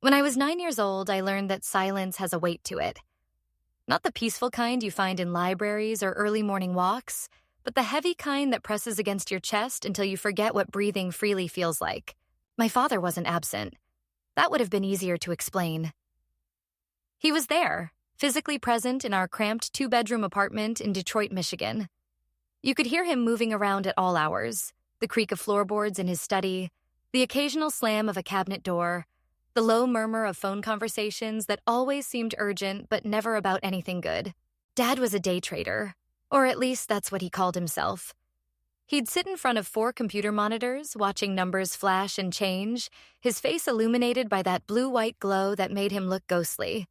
When I was 9 years old, I learned that silence has a weight to it. Not the peaceful kind you find in libraries or early morning walks, but the heavy kind that presses against your chest until you forget what breathing freely feels like. My father wasn't absent. That would have been easier to explain. He was there, physically present in our cramped two-bedroom apartment in Detroit, Michigan. You could hear him moving around at all hours, the creak of floorboards in his study, the occasional slam of a cabinet door, the low murmur of phone conversations that always seemed urgent but never about anything good. Dad was a day trader, or at least that's what he called himself. He'd sit in front of 4 computer monitors, watching numbers flash and change, his face illuminated by that blue-white glow that made him look ghostly.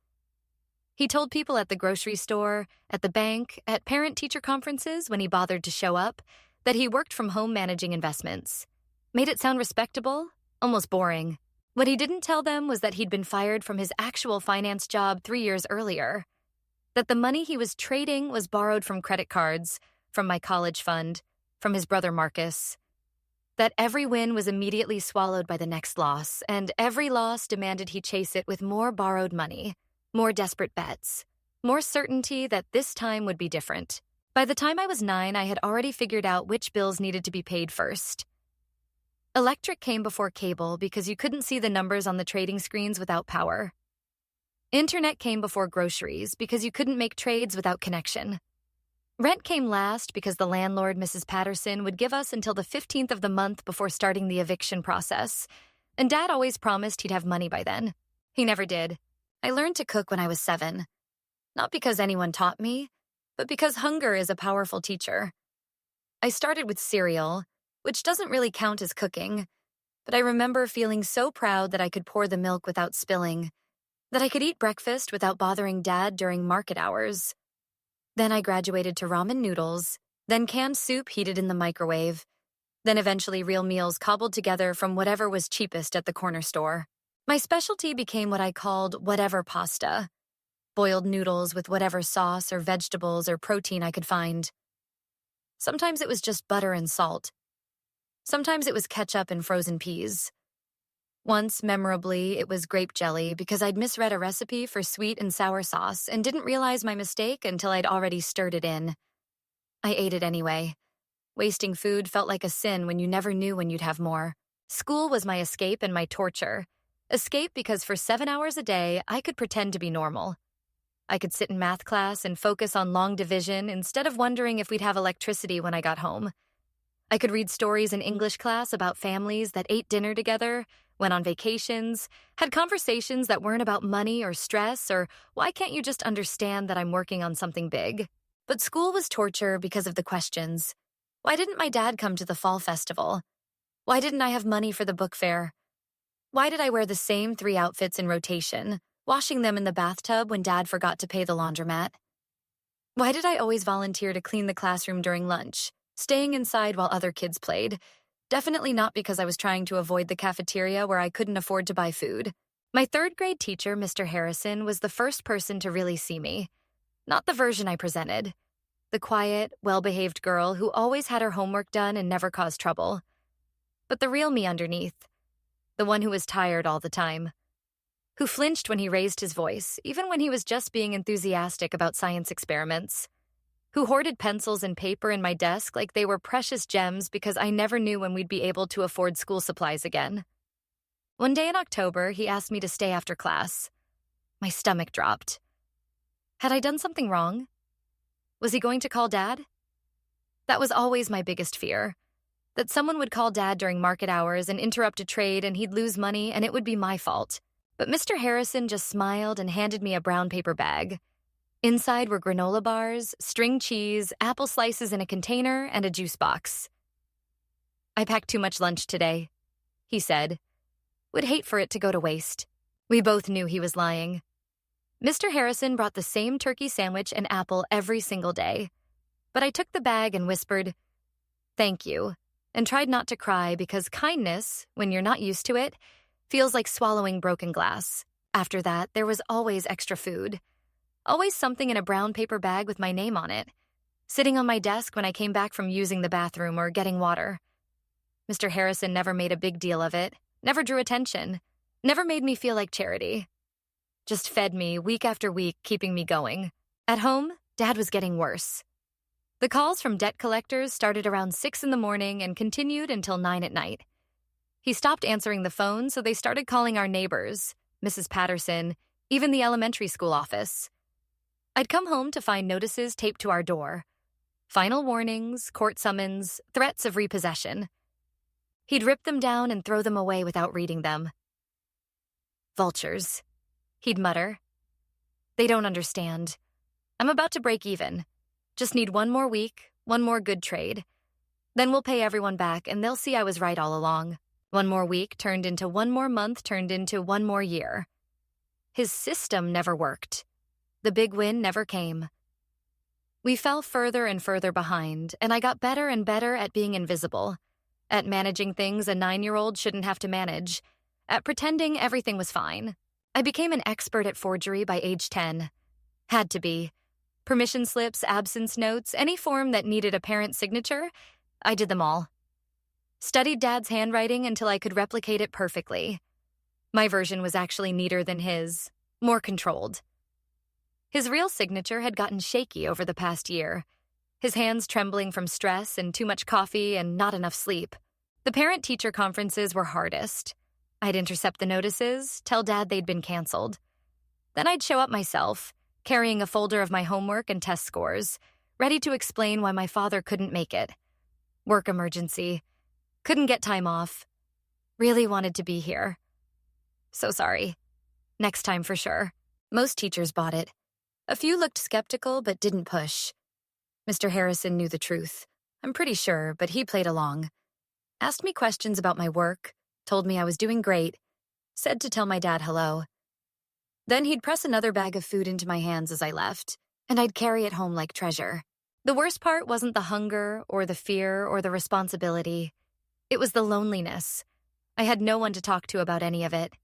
He told people at the grocery store, at the bank, at parent-teacher conferences when he bothered to show up, that he worked from home managing investments. Made it sound respectable, almost boring. What he didn't tell them was that he'd been fired from his actual finance job 3 years earlier. That the money he was trading was borrowed from credit cards, from my college fund, from his brother Marcus. That every win was immediately swallowed by the next loss, and every loss demanded he chase it with more borrowed money, more desperate bets, more certainty that this time would be different. By the time I was 9, I had already figured out which bills needed to be paid first. Electric came before cable because you couldn't see the numbers on the trading screens without power. Internet came before groceries because you couldn't make trades without connection. Rent came last because the landlord, Mrs. Patterson, would give us until the 15th of the month before starting the eviction process, and Dad always promised he'd have money by then. He never did. I learned to cook when I was 7. Not because anyone taught me, but because hunger is a powerful teacher. I started with cereal, which doesn't really count as cooking, but I remember feeling so proud that I could pour the milk without spilling, that I could eat breakfast without bothering Dad during market hours. Then I graduated to ramen noodles, then canned soup heated in the microwave, then eventually real meals cobbled together from whatever was cheapest at the corner store. My specialty became what I called whatever pasta, boiled noodles with whatever sauce or vegetables or protein I could find. Sometimes it was just butter and salt. Sometimes it was ketchup and frozen peas. Once, memorably, it was grape jelly because I'd misread a recipe for sweet and sour sauce and didn't realize my mistake until I'd already stirred it in. I ate it anyway. Wasting food felt like a sin when you never knew when you'd have more. School was my escape and my torture. Escape because for 7 hours a day, I could pretend to be normal. I could sit in math class and focus on long division instead of wondering if we'd have electricity when I got home. I could read stories in English class about families that ate dinner together, went on vacations, had conversations that weren't about money or stress or why can't you just understand that I'm working on something big? But school was torture because of the questions. Why didn't my dad come to the fall festival? Why didn't I have money for the book fair? Why did I wear the same 3 outfits in rotation, washing them in the bathtub when Dad forgot to pay the laundromat? Why did I always volunteer to clean the classroom during lunch, staying inside while other kids played? Definitely not because I was trying to avoid the cafeteria where I couldn't afford to buy food. My 3rd grade teacher, Mr. Harrison, was the first person to really see me. Not the version I presented. The quiet, well-behaved girl who always had her homework done and never caused trouble. But the real me underneath. The one who was tired all the time. Who flinched when he raised his voice, even when he was just being enthusiastic about science experiments. Who hoarded pencils and paper in my desk like they were precious gems because I never knew when we'd be able to afford school supplies again. One day in October, he asked me to stay after class. My stomach dropped. Had I done something wrong? Was he going to call Dad? That was always my biggest fear. That someone would call Dad during market hours and interrupt a trade and he'd lose money and it would be my fault. But Mr. Harrison just smiled and handed me a brown paper bag. Inside were granola bars, string cheese, apple slices in a container, and a juice box. I packed too much lunch today, he said. Would hate for it to go to waste. We both knew he was lying. Mr. Harrison brought the same turkey sandwich and apple every single day. But I took the bag and whispered, "Thank you," and tried not to cry because kindness, when you're not used to it, feels like swallowing broken glass. After that, there was always extra food. Always something in a brown paper bag with my name on it, sitting on my desk when I came back from using the bathroom or getting water. Mr. Harrison never made a big deal of it, never drew attention. Never made me feel like charity. Just fed me week after week, keeping me going. At home, Dad was getting worse. The calls from debt collectors started around 6 in the morning and continued until 9 at night. He stopped answering the phone, so they started calling our neighbors, Mrs. Patterson, even the elementary school office. I'd come home to find notices taped to our door. Final warnings, court summons, threats of repossession. He'd rip them down and throw them away without reading them. Vultures, he'd mutter. They don't understand. I'm about to break even. Just need one more week, one more good trade. Then we'll pay everyone back and they'll see I was right all along. One more week turned into one more month turned into one more year. His system never worked. The big win never came. We fell further and further behind, and I got better and better at being invisible, at managing things a 9-year-old shouldn't have to manage, at pretending everything was fine. I became an expert at forgery by age 10. Had to be. Permission slips, absence notes, any form that needed a parent's signature, I did them all. Studied Dad's handwriting until I could replicate it perfectly. My version was actually neater than his, more controlled. His real signature had gotten shaky over the past year, his hands trembling from stress and too much coffee and not enough sleep. The parent-teacher conferences were hardest. I'd intercept the notices, tell Dad they'd been canceled. Then I'd show up myself, carrying a folder of my homework and test scores, ready to explain why my father couldn't make it. Work emergency. Couldn't get time off. Really wanted to be here. So sorry. Next time for sure. Most teachers bought it. A few looked skeptical but didn't push. Mr. Harrison knew the truth. I'm pretty sure, but he played along. Asked me questions about my work, told me I was doing great, said to tell my dad hello. Then he'd press another bag of food into my hands as I left, and I'd carry it home like treasure. The worst part wasn't the hunger or the fear or the responsibility. It was the loneliness. I had no one to talk to about any of it.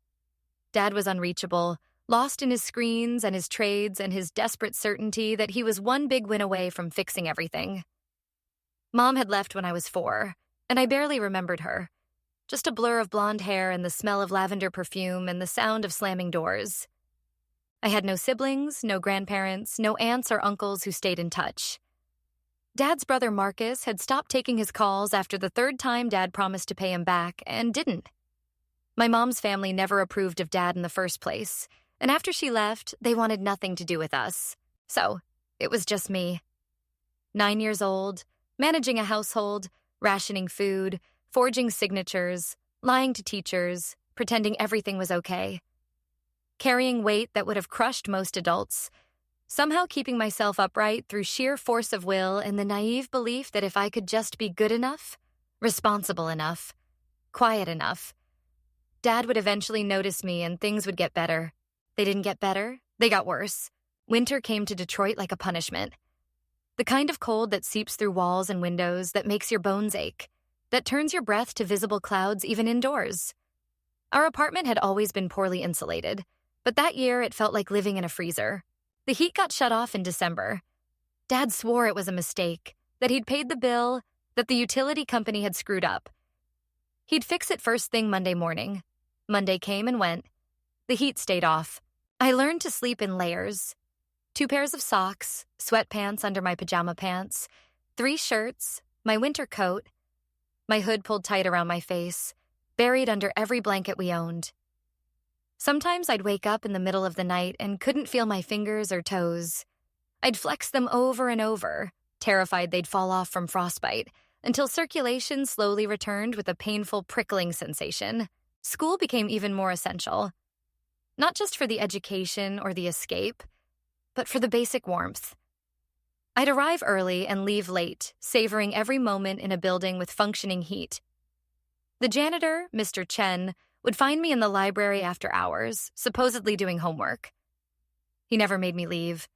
Dad was unreachable, lost in his screens and his trades and his desperate certainty that he was one big win away from fixing everything. Mom had left when I was 4, and I barely remembered her. Just a blur of blonde hair and the smell of lavender perfume and the sound of slamming doors. I had no siblings, no grandparents, no aunts or uncles who stayed in touch. Dad's brother Marcus had stopped taking his calls after the 3rd time Dad promised to pay him back and didn't. My mom's family never approved of Dad in the first place, and after she left, they wanted nothing to do with us. So, it was just me. 9 years old, managing a household, rationing food, forging signatures, lying to teachers, pretending everything was okay. Carrying weight that would have crushed most adults, somehow keeping myself upright through sheer force of will and the naive belief that if I could just be good enough, responsible enough, quiet enough, Dad would eventually notice me and things would get better. They didn't get better, they got worse. Winter came to Detroit like a punishment. The kind of cold that seeps through walls and windows, that makes your bones ache, that turns your breath to visible clouds even indoors. Our apartment had always been poorly insulated, but that year it felt like living in a freezer. The heat got shut off in December. Dad swore it was a mistake, that he'd paid the bill, that the utility company had screwed up. He'd fix it first thing Monday morning. Monday came and went. The heat stayed off. I learned to sleep in layers. 2 pairs of socks, sweatpants under my pajama pants, 3 shirts, my winter coat, my hood pulled tight around my face, buried under every blanket we owned. Sometimes I'd wake up in the middle of the night and couldn't feel my fingers or toes. I'd flex them over and over, terrified they'd fall off from frostbite, until circulation slowly returned with a painful prickling sensation. School became even more essential. Not just for the education or the escape, but for the basic warmth. I'd arrive early and leave late, savoring every moment in a building with functioning heat. The janitor, Mr. Chen, would find me in the library after hours, supposedly doing homework. He never made me leave,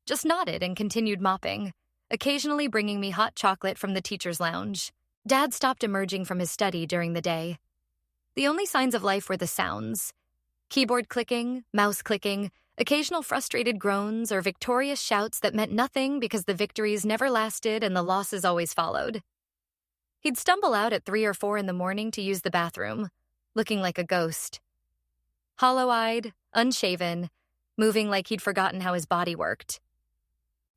just nodded and continued mopping, occasionally bringing me hot chocolate from the teacher's lounge. Dad stopped emerging from his study during the day. The only signs of life were the sounds: keyboard clicking, mouse clicking, occasional frustrated groans or victorious shouts that meant nothing because the victories never lasted and the losses always followed. He'd stumble out at 3 or 4 in the morning to use the bathroom, looking like a ghost. hollow-eyed, unshaven, moving like he'd forgotten how his body worked.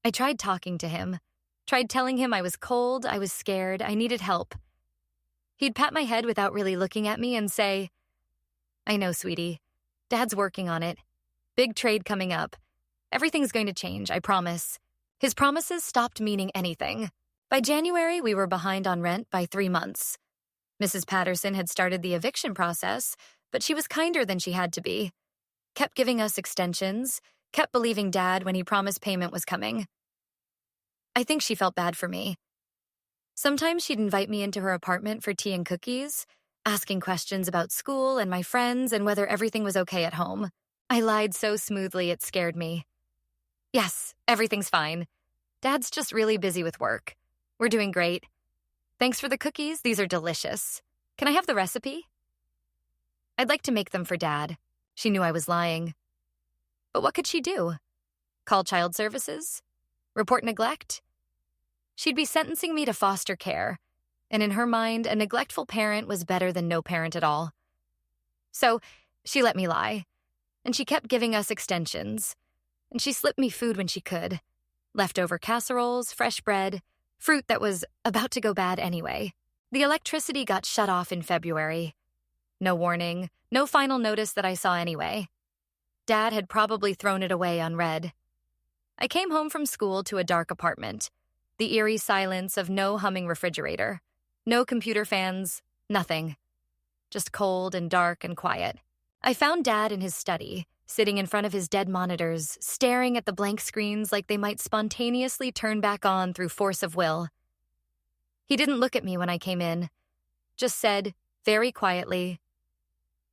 I tried talking to him, tried telling him I was cold, I was scared, I needed help. He'd pat my head without really looking at me and say, "I know, sweetie. Dad's working on it. Big trade coming up. Everything's going to change, I promise." His promises stopped meaning anything. By January, we were behind on rent by 3 months. Mrs. Patterson had started the eviction process, but she was kinder than she had to be. Kept giving us extensions, kept believing Dad when he promised payment was coming. I think she felt bad for me. Sometimes she'd invite me into her apartment for tea and cookies, asking questions about school and my friends and whether everything was okay at home. I lied so smoothly it scared me. "Yes, everything's fine. Dad's just really busy with work. We're doing great. Thanks for the cookies, these are delicious. Can I have the recipe?" I'd like to make them for Dad. She knew I was lying. But what could she do? Call child services? Report neglect? She'd be sentencing me to foster care, and in her mind, a neglectful parent was better than no parent at all. So she let me lie, and she kept giving us extensions, and she slipped me food when she could. Leftover casseroles, fresh bread, fruit that was about to go bad anyway. The electricity got shut off in February. No warning, no final notice that I saw anyway. Dad had probably thrown it away unread. I came home from school to a dark apartment. The eerie silence of no humming refrigerator. No computer fans, nothing. Just cold and dark and quiet. I found Dad in his study, sitting in front of his dead monitors, staring at the blank screens like they might spontaneously turn back on through force of will. He didn't look at me when I came in, just said, very quietly,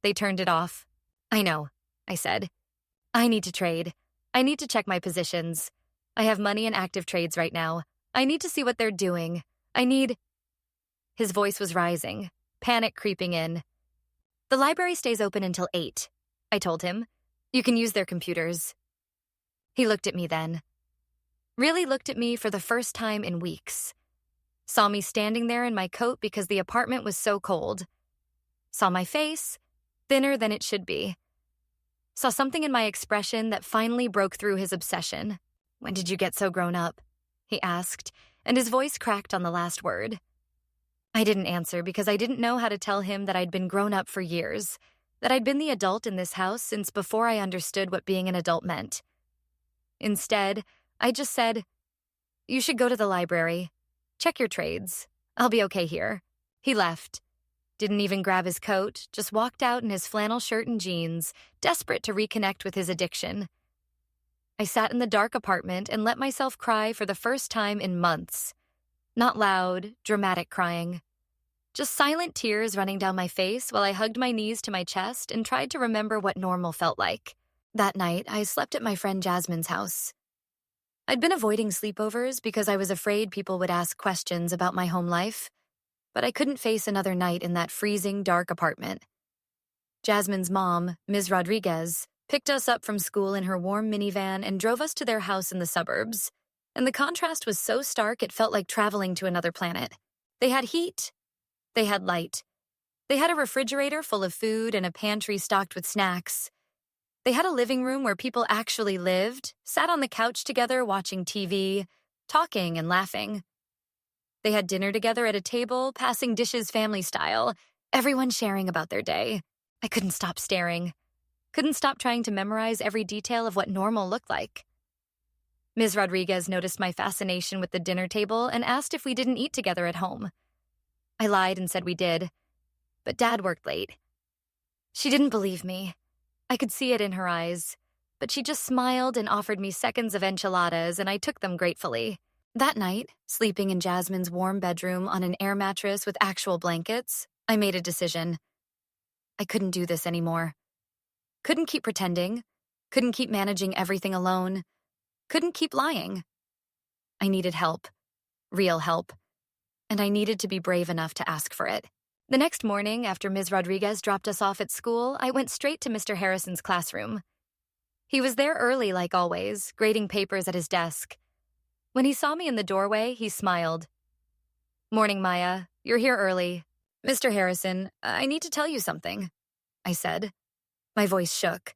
"They turned it off." "I know," I said. "I need to trade. I need to check my positions. I have money in active trades right now. I need to see what they're doing. I need..." His voice was rising, panic creeping in. "The library stays open until 8, I told him. "You can use their computers." He looked at me then. Really looked at me for the first time in weeks. Saw me standing there in my coat because the apartment was so cold. Saw my face, thinner than it should be. Saw something in my expression that finally broke through his obsession. "When did you get so grown up?" he asked, and his voice cracked on the last word. I didn't answer because I didn't know how to tell him that I'd been grown up for years, that I'd been the adult in this house since before I understood what being an adult meant. Instead, I just said, "You should go to the library. Check your trades. I'll be okay here." He left. Didn't even grab his coat, just walked out in his flannel shirt and jeans, desperate to reconnect with his addiction. I sat in the dark apartment and let myself cry for the first time in months. Not loud, dramatic crying. Just silent tears running down my face while I hugged my knees to my chest and tried to remember what normal felt like. That night, I slept at my friend Jasmine's house. I'd been avoiding sleepovers because I was afraid people would ask questions about my home life, but I couldn't face another night in that freezing, dark apartment. Jasmine's mom, Ms. Rodriguez, picked us up from school in her warm minivan and drove us to their house in the suburbs, and the contrast was so stark it felt like traveling to another planet. They had heat. They had light. They had a refrigerator full of food and a pantry stocked with snacks. They had a living room where people actually lived, sat on the couch together watching TV, talking and laughing. They had dinner together at a table, passing dishes family style, everyone sharing about their day. I couldn't stop staring. Couldn't stop trying to memorize every detail of what normal looked like. Ms. Rodriguez noticed my fascination with the dinner table and asked if we didn't eat together at home. I lied and said we did, but Dad worked late. She didn't believe me. I could see it in her eyes, but she just smiled and offered me seconds of enchiladas, and I took them gratefully. That night, sleeping in Jasmine's warm bedroom on an air mattress with actual blankets, I made a decision. I couldn't do this anymore. Couldn't keep pretending. Couldn't keep managing everything alone. Couldn't keep lying. I needed help. Real help. And I needed to be brave enough to ask for it. The next morning, after Ms. Rodriguez dropped us off at school, I went straight to Mr. Harrison's classroom. He was there early, like always, grading papers at his desk. When he saw me in the doorway, he smiled. "Morning, Maya. You're here early. Mr. Harrison, I need to tell you something," I said. My voice shook.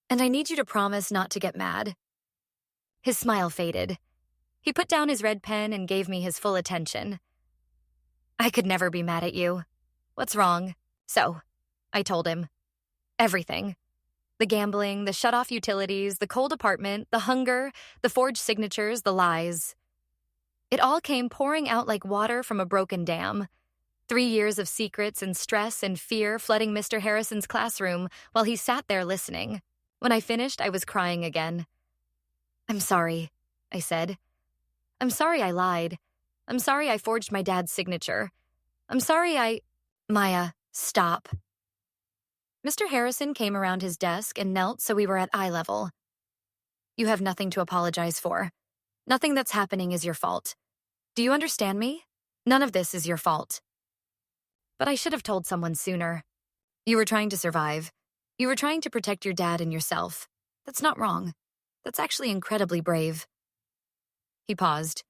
And I need you to promise not to get mad. His smile faded. He put down his red pen and gave me his full attention. I could never be mad at you. What's wrong? So, I told him. Everything. The gambling, the shut-off utilities, the cold apartment, the hunger, the forged signatures, the lies. It all came pouring out like water from a broken dam. 3 years of secrets and stress and fear flooding Mr. Harrison's classroom while he sat there listening. When I finished, I was crying again. I'm sorry, I said. I'm sorry I lied. I'm sorry I forged my dad's signature. I'm sorry Maya, stop. Mr. Harrison came around his desk and knelt so we were at eye level. You have nothing to apologize for. Nothing that's happening is your fault. Do you understand me? None of this is your fault. But I should have told someone sooner. You were trying to survive. You were trying to protect your dad and yourself. That's not wrong. That's actually incredibly brave. He paused.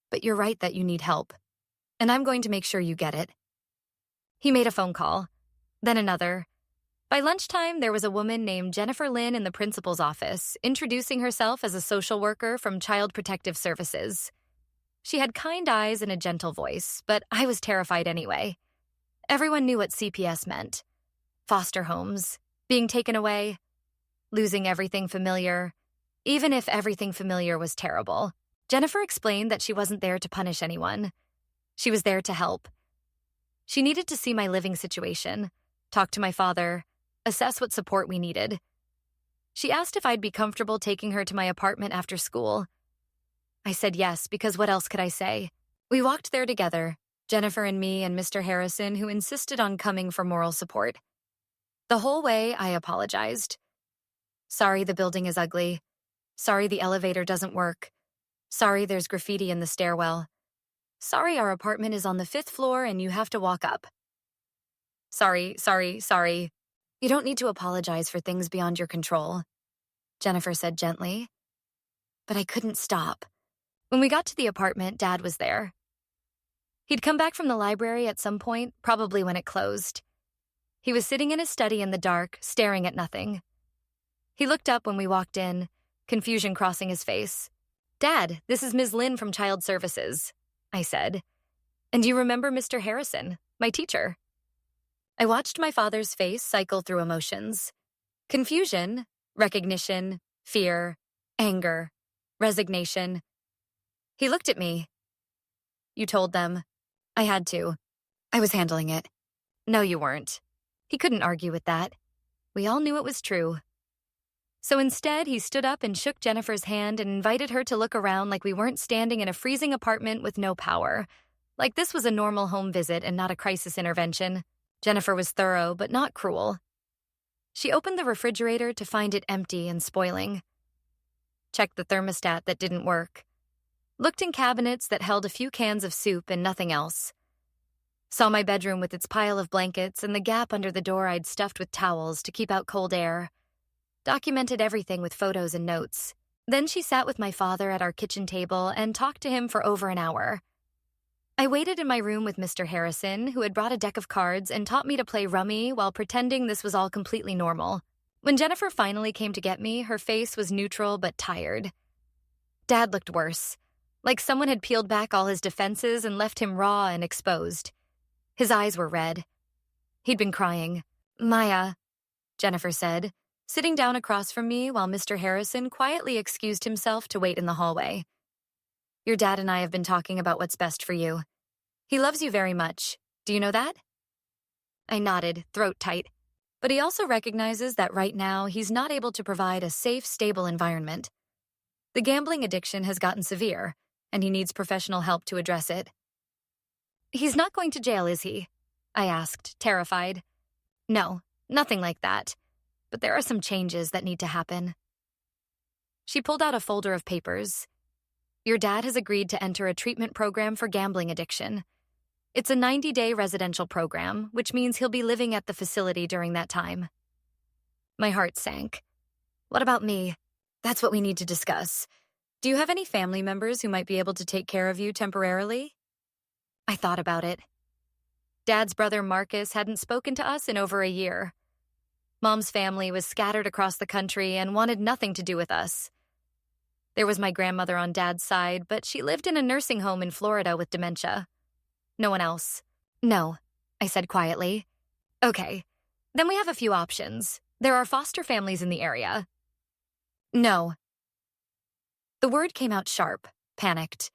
But you're right that you need help. And I'm going to make sure you get it. He made a phone call. Then another. By lunchtime, there was a woman named Jennifer Lynn in the principal's office, introducing herself as a social worker from Child Protective Services. She had kind eyes and a gentle voice, but I was terrified anyway. Everyone knew what CPS meant. Foster homes, being taken away, losing everything familiar, even if everything familiar was terrible. Jennifer explained that she wasn't there to punish anyone. She was there to help. She needed to see my living situation, talk to my father, assess what support we needed. She asked if I'd be comfortable taking her to my apartment after school. I said yes, because what else could I say? We walked there together, Jennifer and me and Mr. Harrison, who insisted on coming for moral support. The whole way, I apologized. Sorry the building is ugly. Sorry the elevator doesn't work. Sorry there's graffiti in the stairwell. Sorry our apartment is on the 5th floor and you have to walk up. Sorry. You don't need to apologize for things beyond your control, Jennifer said gently. But I couldn't stop. When we got to the apartment, Dad was there. He'd come back from the library at some point, probably when it closed. He was sitting in his study in the dark, staring at nothing. He looked up when we walked in, confusion crossing his face. Dad, this is Ms. Lynn from Child Services, I said. And you remember Mr. Harrison, my teacher. I watched my father's face cycle through emotions. Confusion, recognition, fear, anger, resignation. He looked at me. You told them. I had to. I was handling it. No, you weren't. He couldn't argue with that. We all knew it was true. So instead, he stood up and shook Jennifer's hand and invited her to look around like we weren't standing in a freezing apartment with no power, like this was a normal home visit and not a crisis intervention. Jennifer was thorough, but not cruel. She opened the refrigerator to find it empty and spoiling. Checked the thermostat that didn't work. Looked in cabinets that held a few cans of soup and nothing else. Saw my bedroom with its pile of blankets and the gap under the door I'd stuffed with towels to keep out cold air. Documented everything with photos and notes. Then she sat with my father at our kitchen table and talked to him for over an hour. I waited in my room with Mr. Harrison, who had brought a deck of cards and taught me to play rummy while pretending this was all completely normal. When Jennifer finally came to get me, her face was neutral but tired. Dad looked worse, like someone had peeled back all his defenses and left him raw and exposed. His eyes were red. He'd been crying. Maya, Jennifer said, sitting down across from me while Mr. Harrison quietly excused himself to wait in the hallway. Your dad and I have been talking about what's best for you. He loves you very much. Do you know that? I nodded, throat tight. But he also recognizes that right now he's not able to provide a safe, stable environment. The gambling addiction has gotten severe, and he needs professional help to address it. He's not going to jail, is he? I asked, terrified. No, nothing like that. But there are some changes that need to happen. She pulled out a folder of papers. Your dad has agreed to enter a treatment program for gambling addiction. It's a 90-day residential program, which means he'll be living at the facility during that time. My heart sank. What about me? That's what we need to discuss. Do you have any family members who might be able to take care of you temporarily? I thought about it. Dad's brother Marcus hadn't spoken to us in over a year. Mom's family was scattered across the country and wanted nothing to do with us. There was my grandmother on Dad's side, but she lived in a nursing home in Florida with dementia. No one else. No, I said quietly. Okay, then we have a few options. There are foster families in the area. No. The word came out sharp, panicked.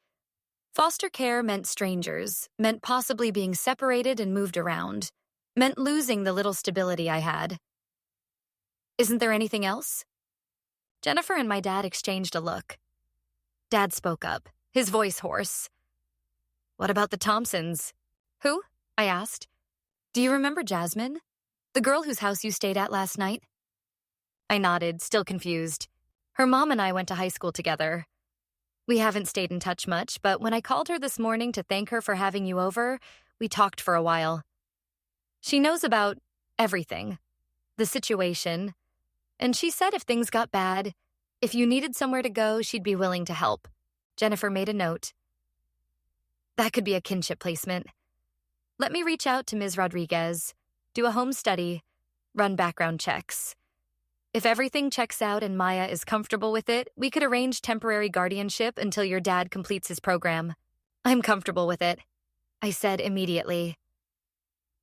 Foster care meant strangers, meant possibly being separated and moved around, meant losing the little stability I had. Isn't there anything else? Jennifer and my dad exchanged a look. Dad spoke up, his voice hoarse. What about the Thompsons? Who? I asked. Do you remember Jasmine? The girl whose house you stayed at last night? I nodded, still confused. Her mom and I went to high school together. We haven't stayed in touch much, but when I called her this morning to thank her for having you over, we talked for a while. She knows about everything, the situation, and she said if things got bad, if you needed somewhere to go, she'd be willing to help. Jennifer made a note. That could be a kinship placement. Let me reach out to Ms. Rodriguez, do a home study, run background checks. If everything checks out and Maya is comfortable with it, we could arrange temporary guardianship until your dad completes his program. I'm comfortable with it, I said immediately.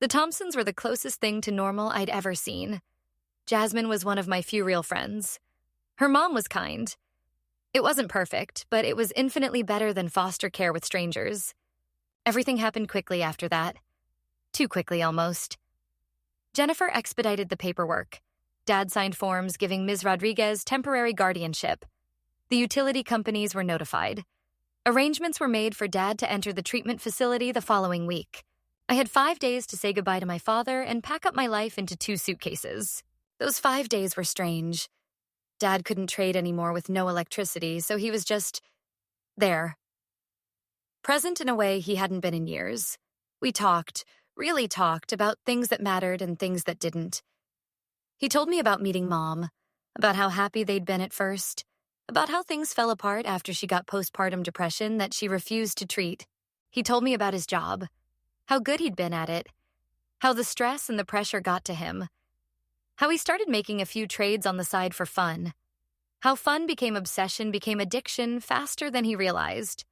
The Thompsons were the closest thing to normal I'd ever seen. Jasmine was one of my few real friends. Her mom was kind. It wasn't perfect, but it was infinitely better than foster care with strangers. Everything happened quickly after that. Too quickly, almost. Jennifer expedited the paperwork. Dad signed forms giving Ms. Rodriguez temporary guardianship. The utility companies were notified. Arrangements were made for Dad to enter the treatment facility the following week. I had 5 days to say goodbye to my father and pack up my life into 2 suitcases. Those 5 days were strange. Dad couldn't trade anymore with no electricity, so he was just there. Present in a way he hadn't been in years. We talked, really talked, about things that mattered and things that didn't. He told me about meeting Mom, about how happy they'd been at first, about how things fell apart after she got postpartum depression that she refused to treat. He told me about his job, how good he'd been at it, how the stress and the pressure got to him, how he started making a few trades on the side for fun, how fun became obsession, became addiction faster than he realized.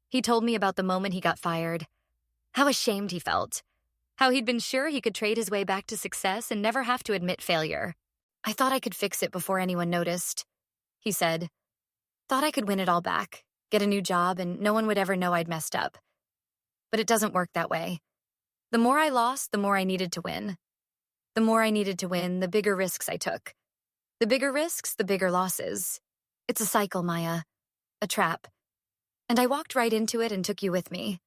He told me about the moment he got fired, how ashamed he felt, how he'd been sure he could trade his way back to success and never have to admit failure. I thought I could fix it before anyone noticed, he said. Thought I could win it all back, get a new job, and no one would ever know I'd messed up. But it doesn't work that way. The more I lost, the more I needed to win. The more I needed to win, the bigger risks I took. The bigger risks, the bigger losses. It's a cycle, Maya. A trap. And I walked right into it and took you with me.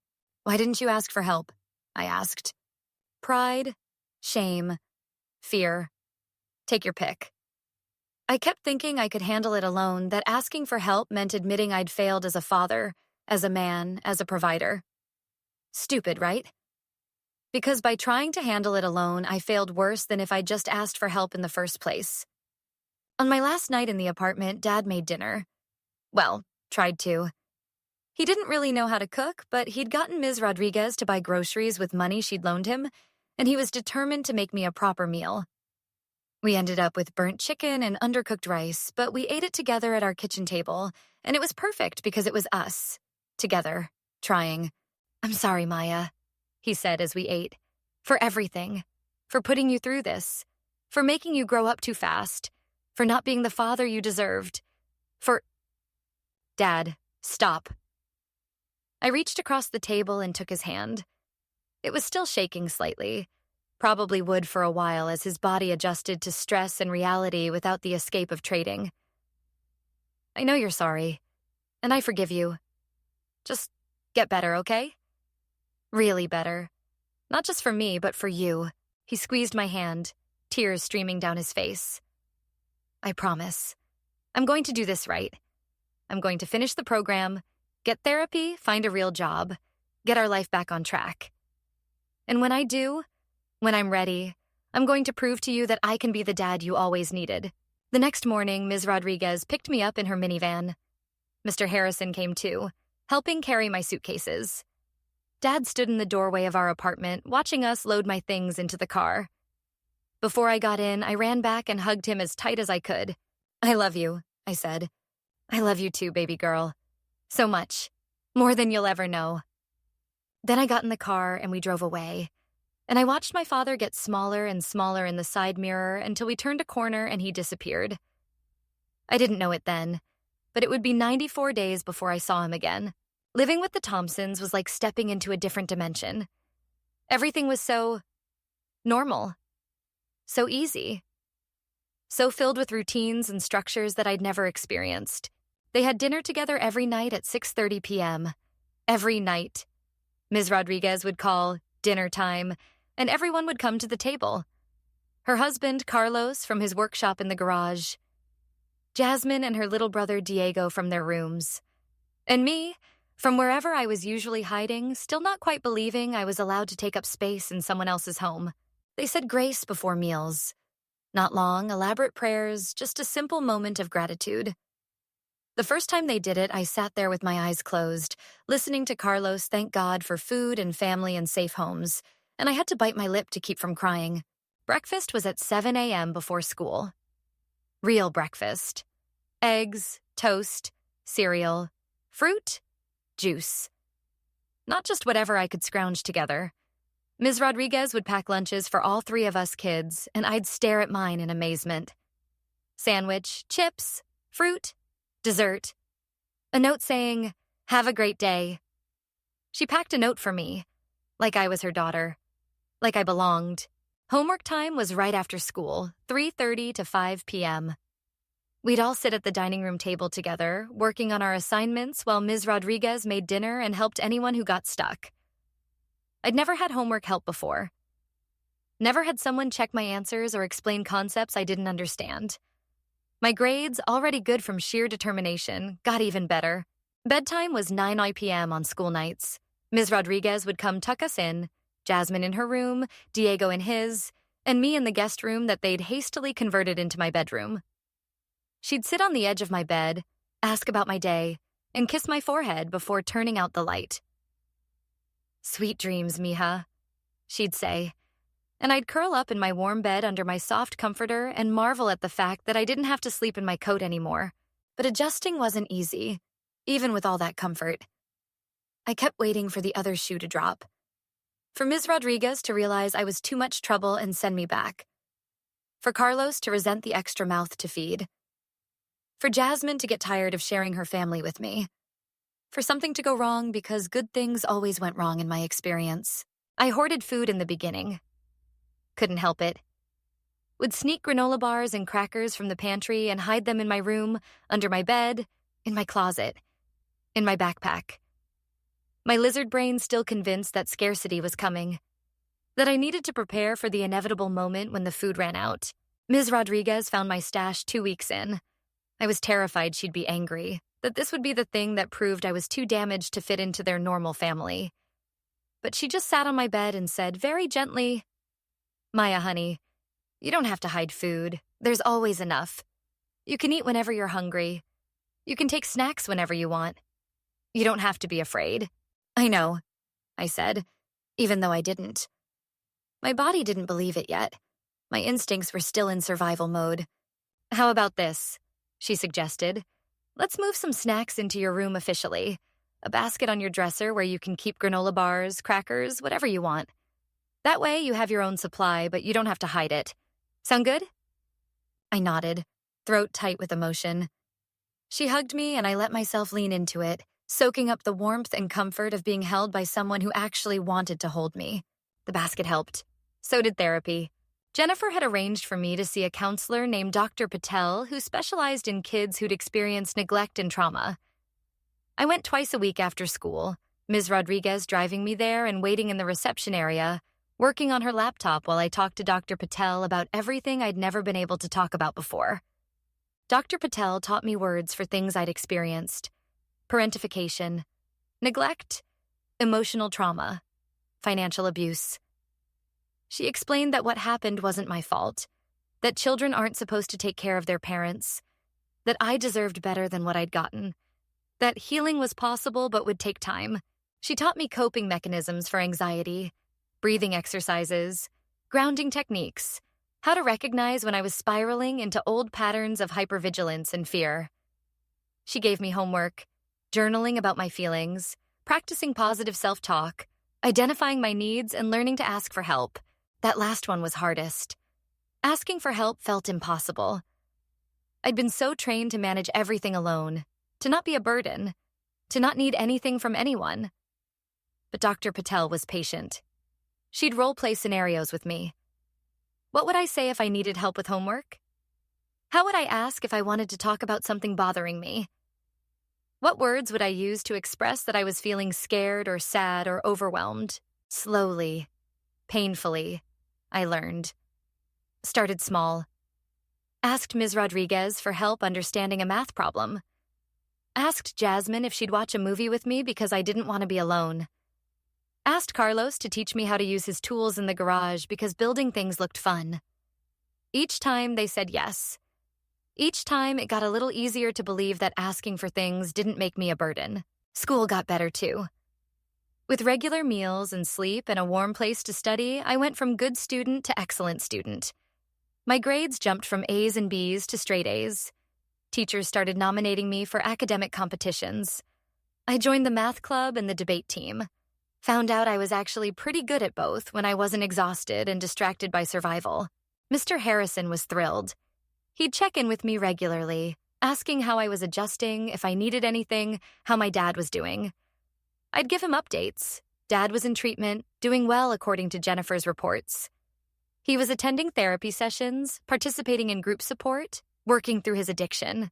Why didn't you ask for help? I asked. Pride, shame, fear. Take your pick. I kept thinking I could handle it alone, that asking for help meant admitting I'd failed as a father, as a man, as a provider. Stupid, right? Because by trying to handle it alone, I failed worse than if I'd just asked for help in the first place. On my last night in the apartment, Dad made dinner. Well, tried to. He didn't really know how to cook, but he'd gotten Ms. Rodriguez to buy groceries with money she'd loaned him, and he was determined to make me a proper meal. We ended up with burnt chicken and undercooked rice, but we ate it together at our kitchen table, and it was perfect because it was us, together, trying. I'm sorry, Maya, he said as we ate, for everything, for putting you through this, for making you grow up too fast, for not being the father you deserved, for... Dad, stop. I reached across the table and took his hand. It was still shaking slightly, probably would for a while as his body adjusted to stress and reality without the escape of trading. I know you're sorry, and I forgive you. Just get better, okay? Really better. Not just for me, but for you. He squeezed my hand, tears streaming down his face. I promise. I'm going to do this right. I'm going to finish the program, get therapy, find a real job, get our life back on track. And when I do, when I'm ready, I'm going to prove to you that I can be the dad you always needed. The next morning, Ms. Rodriguez picked me up in her minivan. Mr. Harrison came too, helping carry my suitcases. Dad stood in the doorway of our apartment, watching us load my things into the car. Before I got in, I ran back and hugged him as tight as I could. "I love you," I said. "I love you too, baby girl. So much. More than you'll ever know." Then I got in the car and we drove away. And I watched my father get smaller and smaller in the side mirror until we turned a corner and he disappeared. I didn't know it then, but it would be 94 days before I saw him again. Living with the Thompsons was like stepping into a different dimension. Everything was so normal, so easy, so filled with routines and structures that I'd never experienced. They had dinner together every night at 6:30 p.m. Every night. Ms. Rodriguez would call dinner time, and everyone would come to the table. Her husband, Carlos, from his workshop in the garage. Jasmine and her little brother, Diego, from their rooms. And me, from wherever I was usually hiding, still not quite believing I was allowed to take up space in someone else's home. They said grace before meals. Not long, elaborate prayers, just a simple moment of gratitude. The first time they did it, I sat there with my eyes closed, listening to Carlos thank God for food and family and safe homes, and I had to bite my lip to keep from crying. Breakfast was at 7 a.m. before school. Real breakfast. Eggs, toast, cereal, fruit, juice. Not just whatever I could scrounge together. Ms. Rodriguez would pack lunches for all three of us kids, and I'd stare at mine in amazement. Sandwich, chips, fruit, dessert. A note saying, "Have a great day." She packed a note for me, like I was her daughter, like I belonged. Homework time was right after school, 3:30 to 5 p.m. We'd all sit at the dining room table together, working on our assignments while Ms. Rodriguez made dinner and helped anyone who got stuck. I'd never had homework help before. Never had someone check my answers or explain concepts I didn't understand. My grades, already good from sheer determination, got even better. Bedtime was 9 p.m. on school nights. Ms. Rodriguez would come tuck us in, Jasmine in her room, Diego in his, and me in the guest room that they'd hastily converted into my bedroom. She'd sit on the edge of my bed, ask about my day, and kiss my forehead before turning out the light. "Sweet dreams, mija," she'd say, and I'd curl up in my warm bed under my soft comforter and marvel at the fact that I didn't have to sleep in my coat anymore. But adjusting wasn't easy, even with all that comfort. I kept waiting for the other shoe to drop. For Ms. Rodriguez to realize I was too much trouble and send me back. For Carlos to resent the extra mouth to feed. For Jasmine to get tired of sharing her family with me. For something to go wrong because good things always went wrong in my experience. I hoarded food in the beginning. Couldn't help it. Would sneak granola bars and crackers from the pantry and hide them in my room, under my bed, in my closet, in my backpack. My lizard brain still convinced that scarcity was coming, that I needed to prepare for the inevitable moment when the food ran out. Ms. Rodriguez found my stash 2 weeks in. I was terrified she'd be angry, that this would be the thing that proved I was too damaged to fit into their normal family. But she just sat on my bed and said very gently, "Maya, honey, you don't have to hide food. There's always enough. You can eat whenever you're hungry. You can take snacks whenever you want. You don't have to be afraid." "I know," I said, even though I didn't. My body didn't believe it yet. My instincts were still in survival mode. "How about this?" she suggested. "Let's move some snacks into your room officially. A basket on your dresser where you can keep granola bars, crackers, whatever you want. That way you have your own supply, but you don't have to hide it. Sound good?" I nodded, throat tight with emotion. She hugged me and I let myself lean into it, soaking up the warmth and comfort of being held by someone who actually wanted to hold me. The basket helped. So did therapy. Jennifer had arranged for me to see a counselor named Dr. Patel who specialized in kids who'd experienced neglect and trauma. I went twice a week after school, Ms. Rodriguez driving me there and waiting in the reception area, working on her laptop while I talked to Dr. Patel about everything I'd never been able to talk about before. Dr. Patel taught me words for things I'd experienced: parentification, neglect, emotional trauma, financial abuse. She explained that what happened wasn't my fault, that children aren't supposed to take care of their parents, that I deserved better than what I'd gotten, that healing was possible but would take time. She taught me coping mechanisms for anxiety, breathing exercises, grounding techniques, how to recognize when I was spiraling into old patterns of hypervigilance and fear. She gave me homework, journaling about my feelings, practicing positive self-talk, identifying my needs, and learning to ask for help. That last one was hardest. Asking for help felt impossible. I'd been so trained to manage everything alone, to not be a burden, to not need anything from anyone. But Dr. Patel was patient. She'd role-play scenarios with me. What would I say if I needed help with homework? How would I ask if I wanted to talk about something bothering me? What words would I use to express that I was feeling scared or sad or overwhelmed? Slowly, painfully, I learned. Started small. Asked Ms. Rodriguez for help understanding a math problem. Asked Jasmine if she'd watch a movie with me because I didn't want to be alone. Asked Carlos to teach me how to use his tools in the garage because building things looked fun. Each time they said yes. Each time it got a little easier to believe that asking for things didn't make me a burden. School got better too. With regular meals and sleep and a warm place to study, I went from good student to excellent student. My grades jumped from A's and B's to straight A's. Teachers started nominating me for academic competitions. I joined the math club and the debate team. Found out I was actually pretty good at both when I wasn't exhausted and distracted by survival. Mr. Harrison was thrilled. He'd check in with me regularly, asking how I was adjusting, if I needed anything, how my dad was doing. I'd give him updates. Dad was in treatment, doing well according to Jennifer's reports. He was attending therapy sessions, participating in group support, working through his addiction.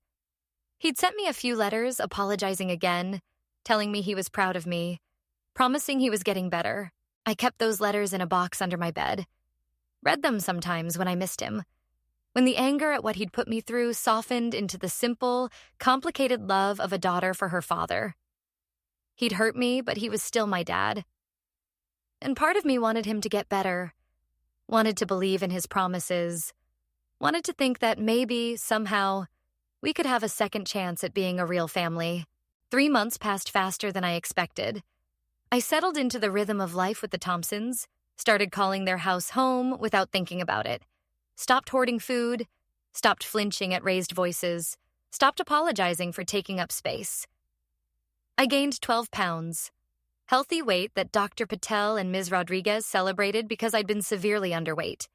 He'd sent me a few letters apologizing again, telling me he was proud of me, promising he was getting better. I kept those letters in a box under my bed. Read them sometimes when I missed him. When the anger at what he'd put me through softened into the simple, complicated love of a daughter for her father. He'd hurt me, but he was still my dad. And part of me wanted him to get better, wanted to believe in his promises, wanted to think that maybe, somehow, we could have a second chance at being a real family. 3 months passed faster than I expected. I settled into the rhythm of life with the Thompsons, started calling their house home without thinking about it, stopped hoarding food, stopped flinching at raised voices, stopped apologizing for taking up space. I gained 12 pounds, healthy weight that Dr. Patel and Ms. Rodriguez celebrated because I'd been severely underweight.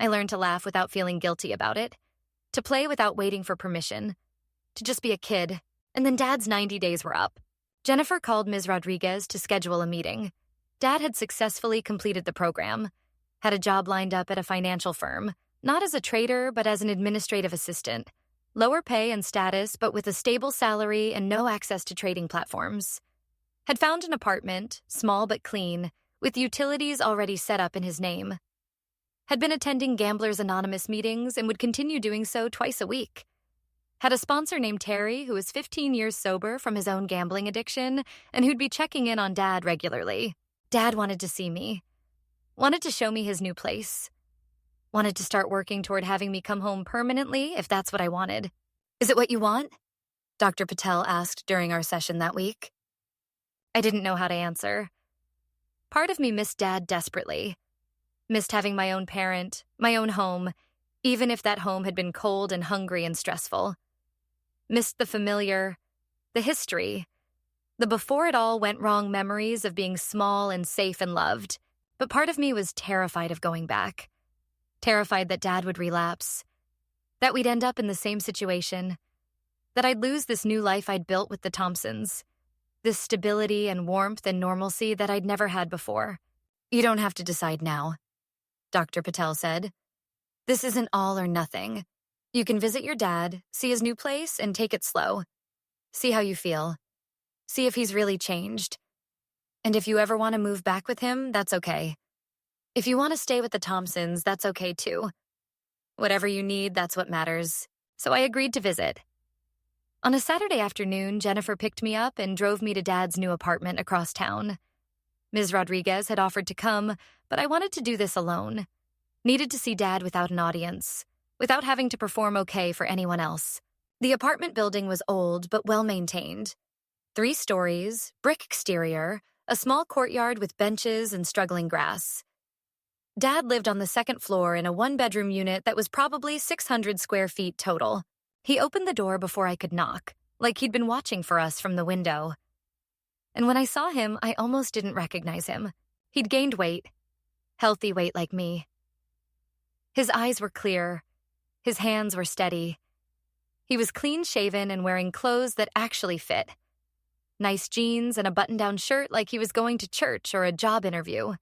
I learned to laugh without feeling guilty about it, to play without waiting for permission, to just be a kid, and then Dad's 90 days were up. Jennifer called Ms. Rodriguez to schedule a meeting. Dad had successfully completed the program, had a job lined up at a financial firm, not as a trader, but as an administrative assistant. Lower pay and status, but with a stable salary and no access to trading platforms. Had found an apartment, small but clean, with utilities already set up in his name. Had been attending Gamblers Anonymous meetings and would continue doing so twice a week. Had a sponsor named Terry who was 15 years sober from his own gambling addiction and who'd be checking in on Dad regularly. Dad wanted to see me. Wanted to show me his new place. Wanted to start working toward having me come home permanently if that's what I wanted. "Is it what you want?" Dr. Patel asked during our session that week. I didn't know how to answer. Part of me missed Dad desperately. Missed having my own parent, my own home, even if that home had been cold and hungry and stressful. Missed the familiar, the history, the before it all went wrong memories of being small and safe and loved. But part of me was terrified of going back. Terrified that Dad would relapse, that we'd end up in the same situation, that I'd lose this new life I'd built with the Thompsons, this stability and warmth and normalcy that I'd never had before. "You don't have to decide now," Dr. Patel said. "This isn't all or nothing. You can visit your dad, see his new place, and take it slow. See how you feel. See if he's really changed. And if you ever want to move back with him, that's okay. If you want to stay with the Thompsons, that's okay too. Whatever you need, that's what matters." So I agreed to visit. On a Saturday afternoon, Jennifer picked me up and drove me to Dad's new apartment across town. Ms. Rodriguez had offered to come, but I wanted to do this alone. Needed to see Dad without an audience, without having to perform okay for anyone else. The apartment building was old but well-maintained. 3 stories, brick exterior, a small courtyard with benches and struggling grass. Dad lived on the second floor in a one-bedroom unit that was probably 600 square feet total. He opened the door before I could knock, like he'd been watching for us from the window. And when I saw him, I almost didn't recognize him. He'd gained weight, healthy weight like me. His eyes were clear. His hands were steady. He was clean-shaven and wearing clothes that actually fit. Nice jeans and a button-down shirt like he was going to church or a job interview.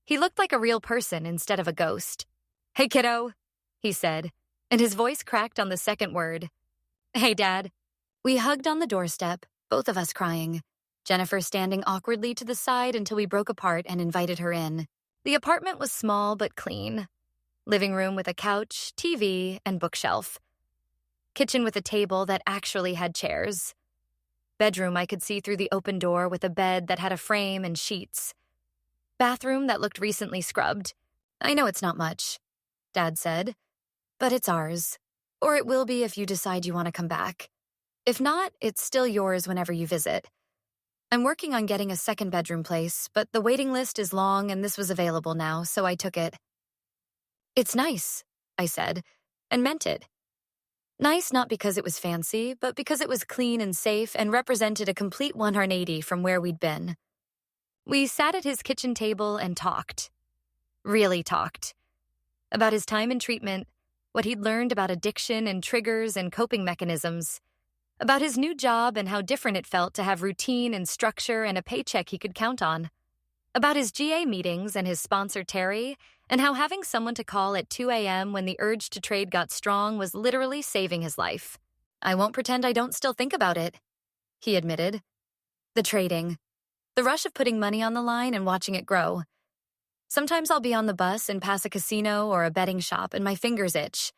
He looked like a real person instead of a ghost. "Hey, kiddo," he said, and his voice cracked on the second word. "Hey, Dad." We hugged on the doorstep, both of us crying, Jennifer standing awkwardly to the side until we broke apart and invited her in. The apartment was small but clean. Living room with a couch, TV, and bookshelf. Kitchen with a table that actually had chairs. Bedroom I could see through the open door with a bed that had a frame and sheets. Bathroom that looked recently scrubbed. "I know it's not much," Dad said, "but it's ours. Or it will be if you decide you want to come back. If not, it's still yours whenever you visit. I'm working on getting a second bedroom place, but the waiting list is long and this was available now, so I took it." "It's nice," I said, and meant it. Nice not because it was fancy, but because it was clean and safe and represented a complete 180 from where we'd been. We sat at his kitchen table and talked. Really talked. About his time in treatment, what he'd learned about addiction and triggers and coping mechanisms. About his new job and how different it felt to have routine and structure and a paycheck he could count on. About his GA meetings and his sponsor Terry, and how having someone to call at 2 a.m. when the urge to trade got strong was literally saving his life. "I won't pretend I don't still think about it," he admitted. The trading. The rush of putting money on the line and watching it grow. Sometimes I'll be on the bus and pass a casino or a betting shop and my fingers itch.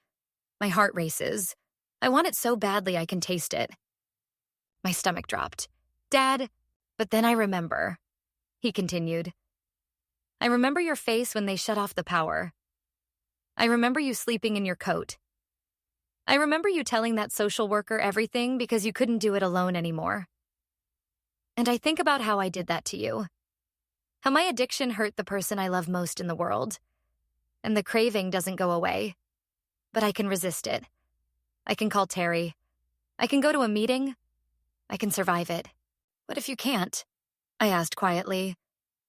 My heart races. I want it so badly I can taste it. My stomach dropped. "Dad," but then I remember, he continued. "I remember your face when they shut off the power. I remember you sleeping in your coat. I remember you telling that social worker everything because you couldn't do it alone anymore. And I think about how I did that to you. How my addiction hurt the person I love most in the world. And the craving doesn't go away. But I can resist it. I can call Terry. I can go to a meeting. I can survive it. What if you can't?" I asked quietly.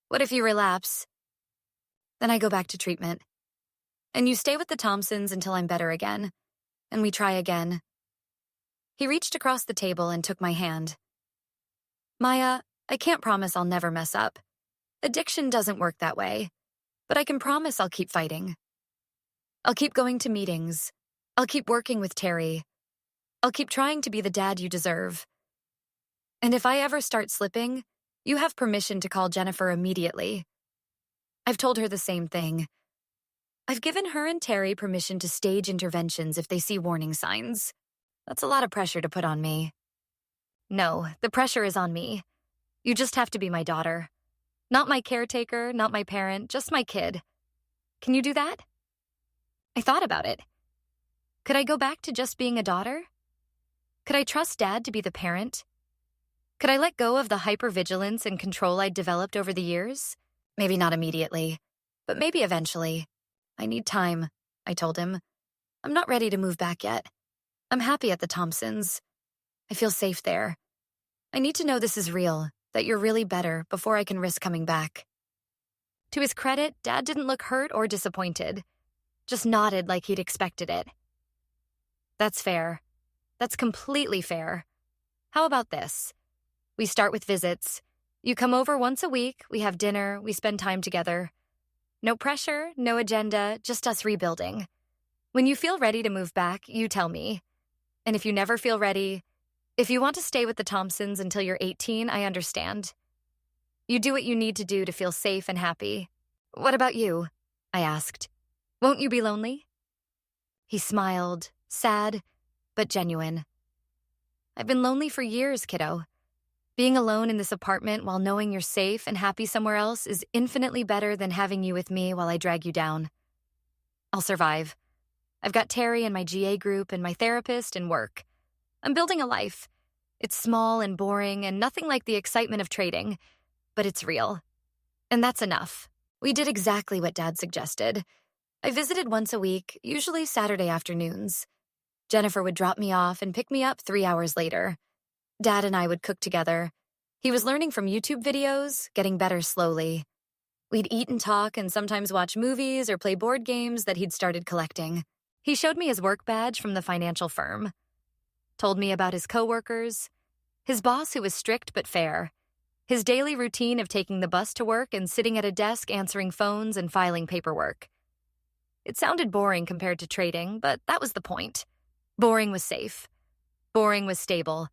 "What if you relapse?" "Then I go back to treatment. And you stay with the Thompsons until I'm better again. And we try again." He reached across the table and took my hand. "Maya, I can't promise I'll never mess up. Addiction doesn't work that way. But I can promise I'll keep fighting. I'll keep going to meetings. I'll keep working with Terry. I'll keep trying to be the dad you deserve. And if I ever start slipping, you have permission to call Jennifer immediately." I've told her the same thing. I've given her and Terry permission to stage interventions if they see warning signs. That's a lot of pressure to put on me. "No, the pressure is on me. You just have to be my daughter. Not my caretaker, not my parent, just my kid. Can you do that?" I thought about it. Could I go back to just being a daughter? Could I trust Dad to be the parent? Could I let go of the hypervigilance and control I'd developed over the years? Maybe not immediately, but maybe eventually. "I need time," I told him. "I'm not ready to move back yet. I'm happy at the Thompsons. I feel safe there. I need to know this is real, that you're really better before I can risk coming back." To his credit, Dad didn't look hurt or disappointed, just nodded like he'd expected it. "That's fair. That's completely fair. How about this? We start with visits. You come over once a week, we have dinner, we spend time together. No pressure, no agenda, just us rebuilding. When you feel ready to move back, you tell me. And if you never feel ready, if you want to stay with the Thompsons until you're 18, I understand. You do what you need to do to feel safe and happy. What about you?" I asked. "Won't you be lonely?" He smiled, sad, but genuine. "I've been lonely for years, kiddo. Being alone in this apartment while knowing you're safe and happy somewhere else is infinitely better than having you with me while I drag you down. I'll survive. I've got Terry and my GA group and my therapist and work. I'm building a life. It's small and boring and nothing like the excitement of trading, but it's real. And that's enough." We did exactly what Dad suggested. I visited once a week, usually Saturday afternoons. Jennifer would drop me off and pick me up 3 hours later. Dad and I would cook together. He was learning from YouTube videos, getting better slowly. We'd eat and talk and sometimes watch movies or play board games that he'd started collecting. He showed me his work badge from the financial firm. Told me about his coworkers, his boss who was strict but fair, his daily routine of taking the bus to work and sitting at a desk answering phones and filing paperwork. It sounded boring compared to trading, but that was the point. Boring was safe. Boring was stable.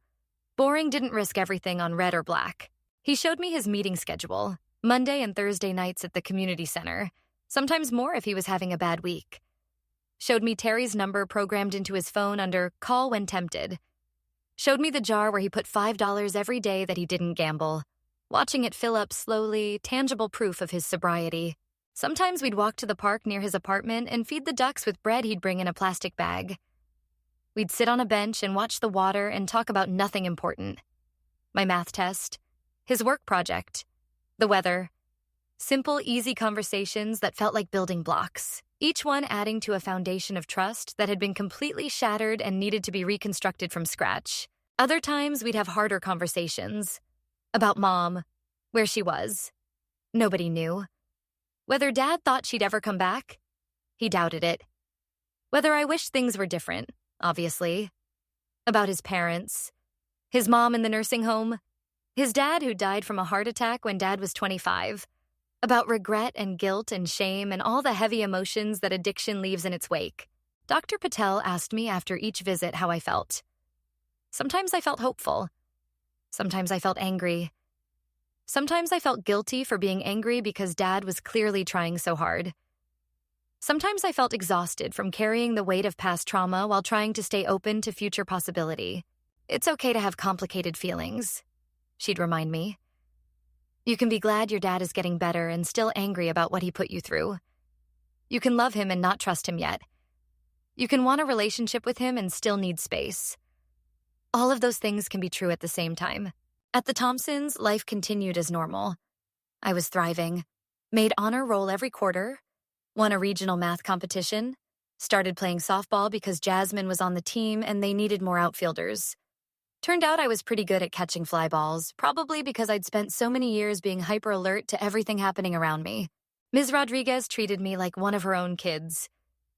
Boring didn't risk everything on red or black. He showed me his meeting schedule, Monday and Thursday nights at the community center, sometimes more if he was having a bad week. Showed me Terry's number programmed into his phone under call when tempted. Showed me the jar where he put $5 every day that he didn't gamble. Watching it fill up slowly, tangible proof of his sobriety. Sometimes we'd walk to the park near his apartment and feed the ducks with bread he'd bring in a plastic bag. We'd sit on a bench and watch the water and talk about nothing important. My math test, his work project, the weather. Simple, easy conversations that felt like building blocks, each one adding to a foundation of trust that had been completely shattered and needed to be reconstructed from scratch. Other times we'd have harder conversations. About Mom, where she was. Nobody knew. Whether Dad thought she'd ever come back? He doubted it. Whether I wished things were different, obviously. About his parents. His mom in the nursing home. His dad who died from a heart attack when Dad was 25. About regret and guilt and shame and all the heavy emotions that addiction leaves in its wake. Dr. Patel asked me after each visit how I felt. Sometimes I felt hopeful. Sometimes I felt angry. Sometimes I felt guilty for being angry because Dad was clearly trying so hard. Sometimes I felt exhausted from carrying the weight of past trauma while trying to stay open to future possibility. It's okay to have complicated feelings, she'd remind me. You can be glad your dad is getting better and still angry about what he put you through. You can love him and not trust him yet. You can want a relationship with him and still need space. All of those things can be true at the same time. At the Thompsons, life continued as normal. I was thriving, made honor roll every quarter, won a regional math competition, started playing softball because Jasmine was on the team and they needed more outfielders. Turned out I was pretty good at catching fly balls, probably because I'd spent so many years being hyper alert to everything happening around me. Ms. Rodriguez treated me like one of her own kids,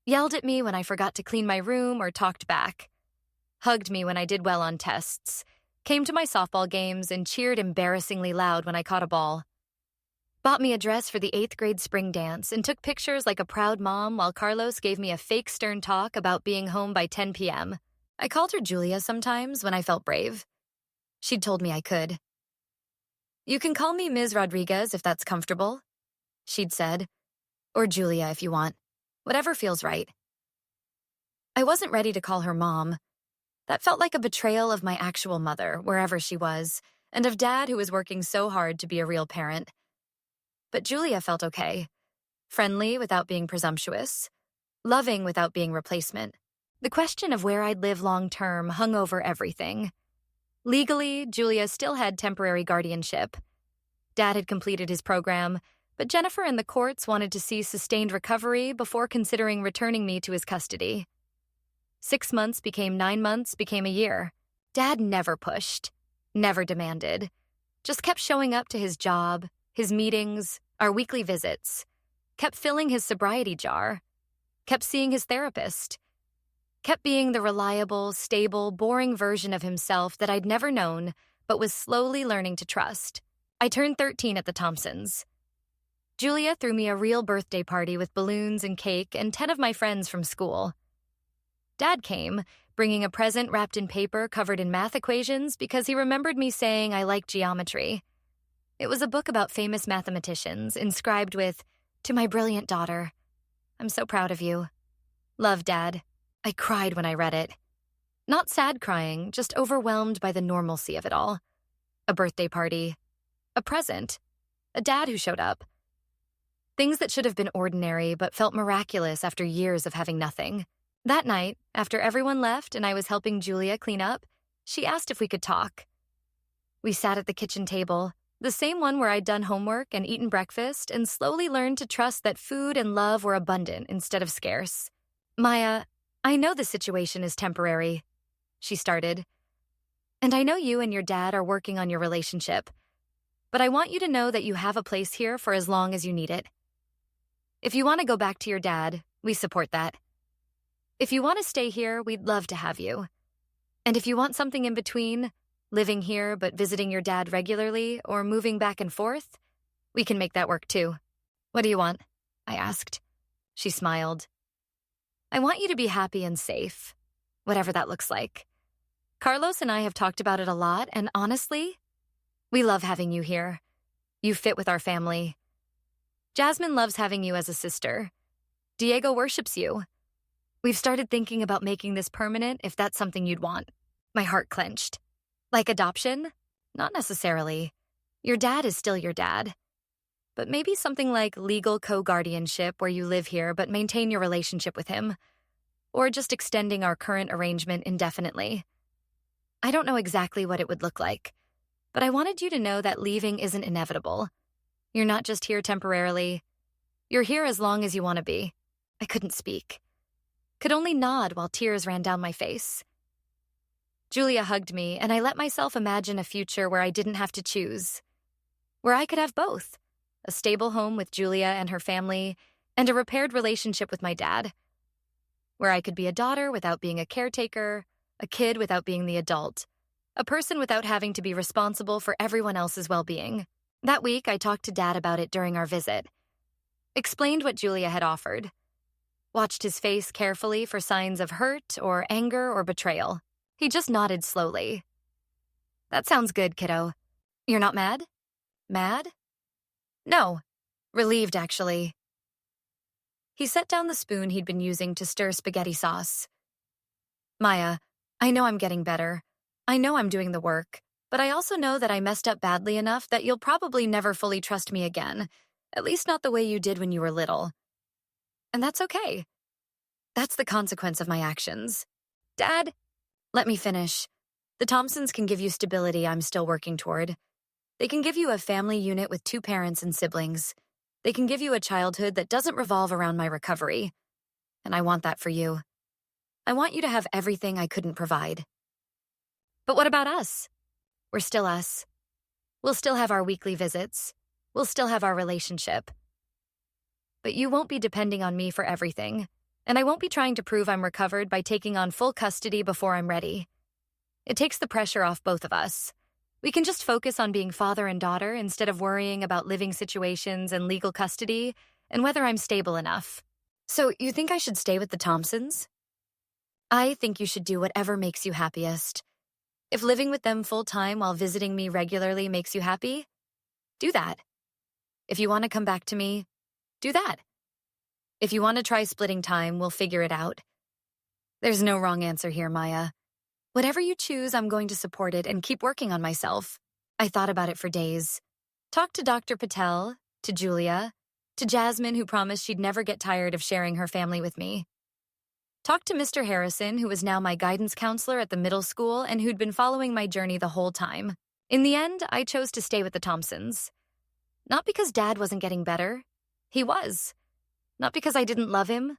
yelled at me when I forgot to clean my room or talked back, hugged me when I did well on tests, came to my softball games and cheered embarrassingly loud when I caught a ball. Bought me a dress for the 8th grade spring dance and took pictures like a proud mom while Carlos gave me a fake stern talk about being home by 10 p.m. I called her Julia sometimes when I felt brave. She'd told me I could. You can call me Ms. Rodriguez if that's comfortable, she'd said, or Julia if you want, whatever feels right. I wasn't ready to call her Mom. That felt like a betrayal of my actual mother, wherever she was, and of Dad who was working so hard to be a real parent. But Julia felt okay. Friendly without being presumptuous. Loving without being replacement. The question of where I'd live long-term hung over everything. Legally, Julia still had temporary guardianship. Dad had completed his program, but Jennifer and the courts wanted to see sustained recovery before considering returning me to his custody. 6 months became 9 months, became a year. Dad never pushed, never demanded, just kept showing up to his job, his meetings, our weekly visits, kept filling his sobriety jar, kept seeing his therapist, kept being the reliable, stable, boring version of himself that I'd never known, but was slowly learning to trust. I turned 13 at the Thompsons. Julia threw me a real birthday party with balloons and cake and 10 of my friends from school. Dad came, bringing a present wrapped in paper covered in math equations because he remembered me saying I liked geometry. It was a book about famous mathematicians, inscribed with, "To my brilliant daughter. I'm so proud of you. Love, Dad." I cried when I read it. Not sad crying, just overwhelmed by the normalcy of it all. A birthday party. A present. A dad who showed up. Things that should have been ordinary but felt miraculous after years of having nothing. That night, after everyone left and I was helping Julia clean up, she asked if we could talk. We sat at the kitchen table, The same one where I'd done homework and eaten breakfast and slowly learned to trust that food and love were abundant instead of scarce. Maya, I know the situation is temporary, she started. And I know you and your dad are working on your relationship. But I want you to know that you have a place here for as long as you need it. If you want to go back to your dad, we support that. If you want to stay here, we'd love to have you. And if you want something in between, living here but visiting your dad regularly or moving back and forth, we can make that work too. What do you want? I asked. She smiled. I want you to be happy and safe, whatever that looks like. Carlos and I have talked about it a lot, and honestly, we love having you here. You fit with our family. Jasmine loves having you as a sister. Diego worships you. We've started thinking about making this permanent if that's something you'd want. My heart clenched. Like adoption? Not necessarily. Your dad is still your dad. But maybe something like legal co-guardianship where you live here but maintain your relationship with him. Or just extending our current arrangement indefinitely. I don't know exactly what it would look like, but I wanted you to know that leaving isn't inevitable. You're not just here temporarily. You're here as long as you want to be. I couldn't speak. Could only nod while tears ran down my face. Julia hugged me, and I let myself imagine a future where I didn't have to choose. Where I could have both. A stable home with Julia and her family, and a repaired relationship with my dad. Where I could be a daughter without being a caretaker, a kid without being the adult, a person without having to be responsible for everyone else's well-being. That week, I talked to Dad about it during our visit. Explained what Julia had offered. Watched his face carefully for signs of hurt or anger or betrayal. He just nodded slowly. That sounds good, kiddo. You're not mad? Mad? No. Relieved, actually. He set down the spoon he'd been using to stir spaghetti sauce. Maya, I know I'm getting better. I know I'm doing the work. But I also know that I messed up badly enough that you'll probably never fully trust me again. At least not the way you did when you were little. And that's okay. That's the consequence of my actions. Dad, let me finish. The Thompsons can give you stability I'm still working toward. They can give you a family unit with 2 parents and siblings. They can give you a childhood that doesn't revolve around my recovery. And I want that for you. I want you to have everything I couldn't provide. But what about us? We're still us. We'll still have our weekly visits. We'll still have our relationship. But you won't be depending on me for everything, and I won't be trying to prove I'm recovered by taking on full custody before I'm ready. It takes the pressure off both of us. We can just focus on being father and daughter instead of worrying about living situations and legal custody and whether I'm stable enough. So you think I should stay with the Thompsons? I think you should do whatever makes you happiest. If living with them full-time while visiting me regularly makes you happy, do that. If you want to come back to me, do that. If you want to try splitting time, we'll figure it out. There's no wrong answer here, Maya. Whatever you choose, I'm going to support it and keep working on myself. I thought about it for days. Talked to Dr. Patel, to Julia, to Jasmine, who promised she'd never get tired of sharing her family with me. Talked to Mr. Harrison, who was now my guidance counselor at the middle school and who'd been following my journey the whole time. In the end, I chose to stay with the Thompsons. Not because Dad wasn't getting better. He was. Not because I didn't love him.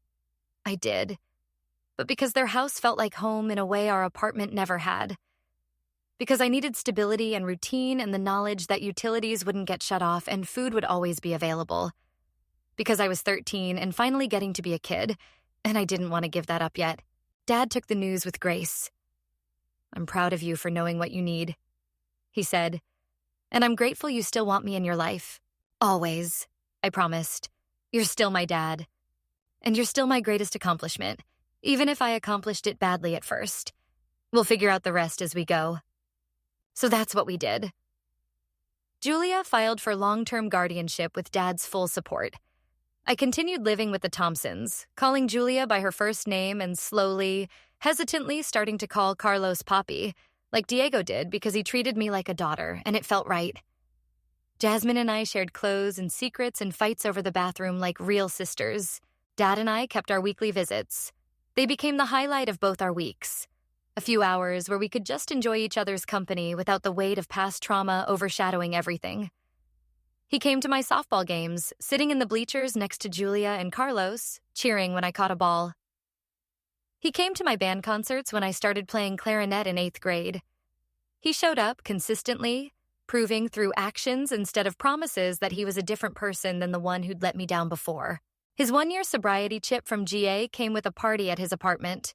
I did. But because their house felt like home in a way our apartment never had. Because I needed stability and routine and the knowledge that utilities wouldn't get shut off and food would always be available. Because I was 13 and finally getting to be a kid, and I didn't want to give that up yet. Dad took the news with grace. I'm proud of you for knowing what you need, he said. And I'm grateful you still want me in your life. Always, I promised. You're still my dad. And you're still my greatest accomplishment, even if I accomplished it badly at first. We'll figure out the rest as we go. So that's what we did. Julia filed for long-term guardianship with Dad's full support. I continued living with the Thompsons, calling Julia by her first name and slowly, hesitantly starting to call Carlos Papi, like Diego did because he treated me like a daughter, and it felt right. Jasmine and I shared clothes and secrets and fights over the bathroom like real sisters. Dad and I kept our weekly visits. They became the highlight of both our weeks. A few hours where we could just enjoy each other's company without the weight of past trauma overshadowing everything. He came to my softball games, sitting in the bleachers next to Julia and Carlos, cheering when I caught a ball. He came to my band concerts when I started playing clarinet in 8th grade. He showed up consistently, proving through actions instead of promises that he was a different person than the one who'd let me down before. His 1-year sobriety chip from GA came with a party at his apartment.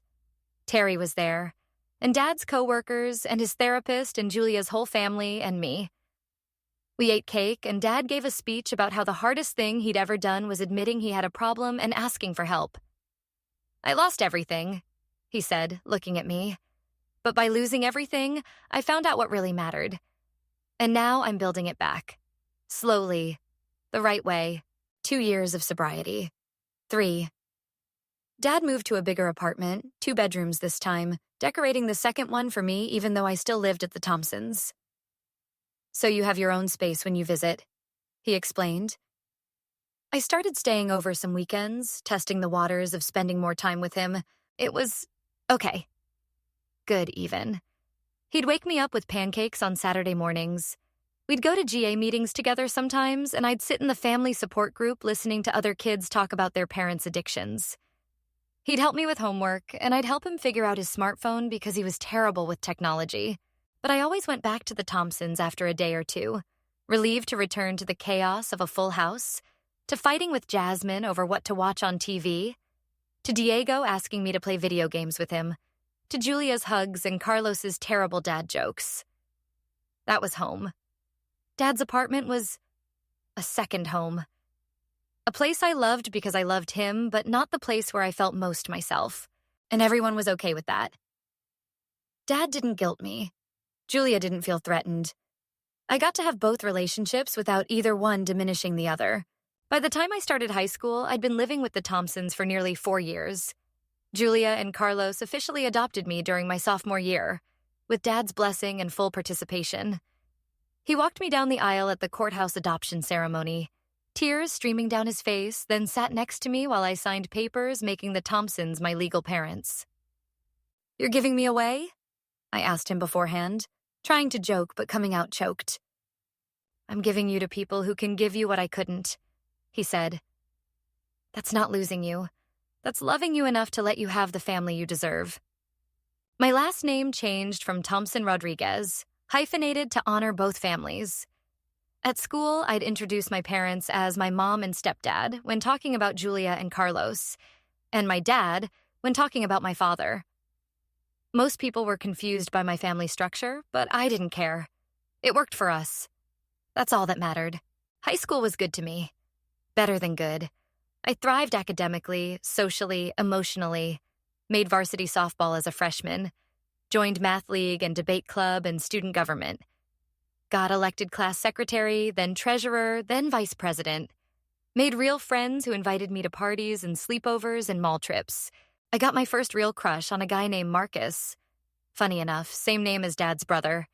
Terry was there, and Dad's coworkers, and his therapist, and Julia's whole family, and me. We ate cake, and Dad gave a speech about how the hardest thing he'd ever done was admitting he had a problem and asking for help. "I lost everything," he said, looking at me. "But by losing everything, I found out what really mattered. And now I'm building it back. Slowly. The right way. 2 years of sobriety. 3. Dad moved to a bigger apartment, 2 bedrooms this time, decorating the second one for me even though I still lived at the Thompsons. "So you have your own space when you visit," he explained. I started staying over some weekends, testing the waters of spending more time with him. It was okay. Good, even. He'd wake me up with pancakes on Saturday mornings. We'd go to GA meetings together sometimes, and I'd sit in the family support group listening to other kids talk about their parents' addictions. He'd help me with homework, and I'd help him figure out his smartphone because he was terrible with technology. But I always went back to the Thompsons after a day or two, relieved to return to the chaos of a full house, to fighting with Jasmine over what to watch on TV, to Diego asking me to play video games with him, to Julia's hugs and Carlos's terrible dad jokes. That was home. Dad's apartment was a second home. A place I loved because I loved him, but not the place where I felt most myself. And everyone was okay with that. Dad didn't guilt me. Julia didn't feel threatened. I got to have both relationships without either one diminishing the other. By the time I started high school, I'd been living with the Thompsons for nearly 4 years. Julia and Carlos officially adopted me during my sophomore year, with Dad's blessing and full participation. He walked me down the aisle at the courthouse adoption ceremony, tears streaming down his face, then sat next to me while I signed papers making the Thompsons my legal parents. "You're giving me away?" I asked him beforehand, trying to joke but coming out choked. "I'm giving you to people who can give you what I couldn't," he said. "That's not losing you. That's loving you enough to let you have the family you deserve." My last name changed from Thompson Rodriguez, hyphenated to honor both families. At school, I'd introduce my parents as my mom and stepdad when talking about Julia and Carlos, and my dad when talking about my father. Most people were confused by my family structure, but I didn't care. It worked for us. That's all that mattered. High school was good to me. Better than good. I thrived academically, socially, emotionally, made varsity softball as a freshman, joined math league and debate club and student government, got elected class secretary, then treasurer, then vice president, made real friends who invited me to parties and sleepovers and mall trips. I got my first real crush on a guy named Marcus. Funny enough, same name as Dad's brother.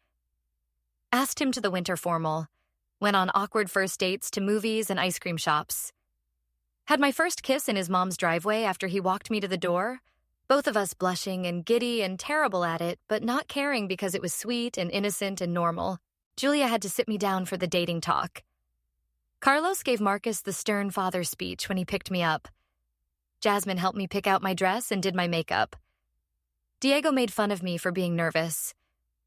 Asked him to the winter formal, went on awkward first dates to movies and ice cream shops. Had my first kiss in his mom's driveway after he walked me to the door, both of us blushing and giddy and terrible at it, but not caring because it was sweet and innocent and normal. Julia had to sit me down for the dating talk. Carlos gave Marcus the stern father speech when he picked me up. Jasmine helped me pick out my dress and did my makeup. Diego made fun of me for being nervous.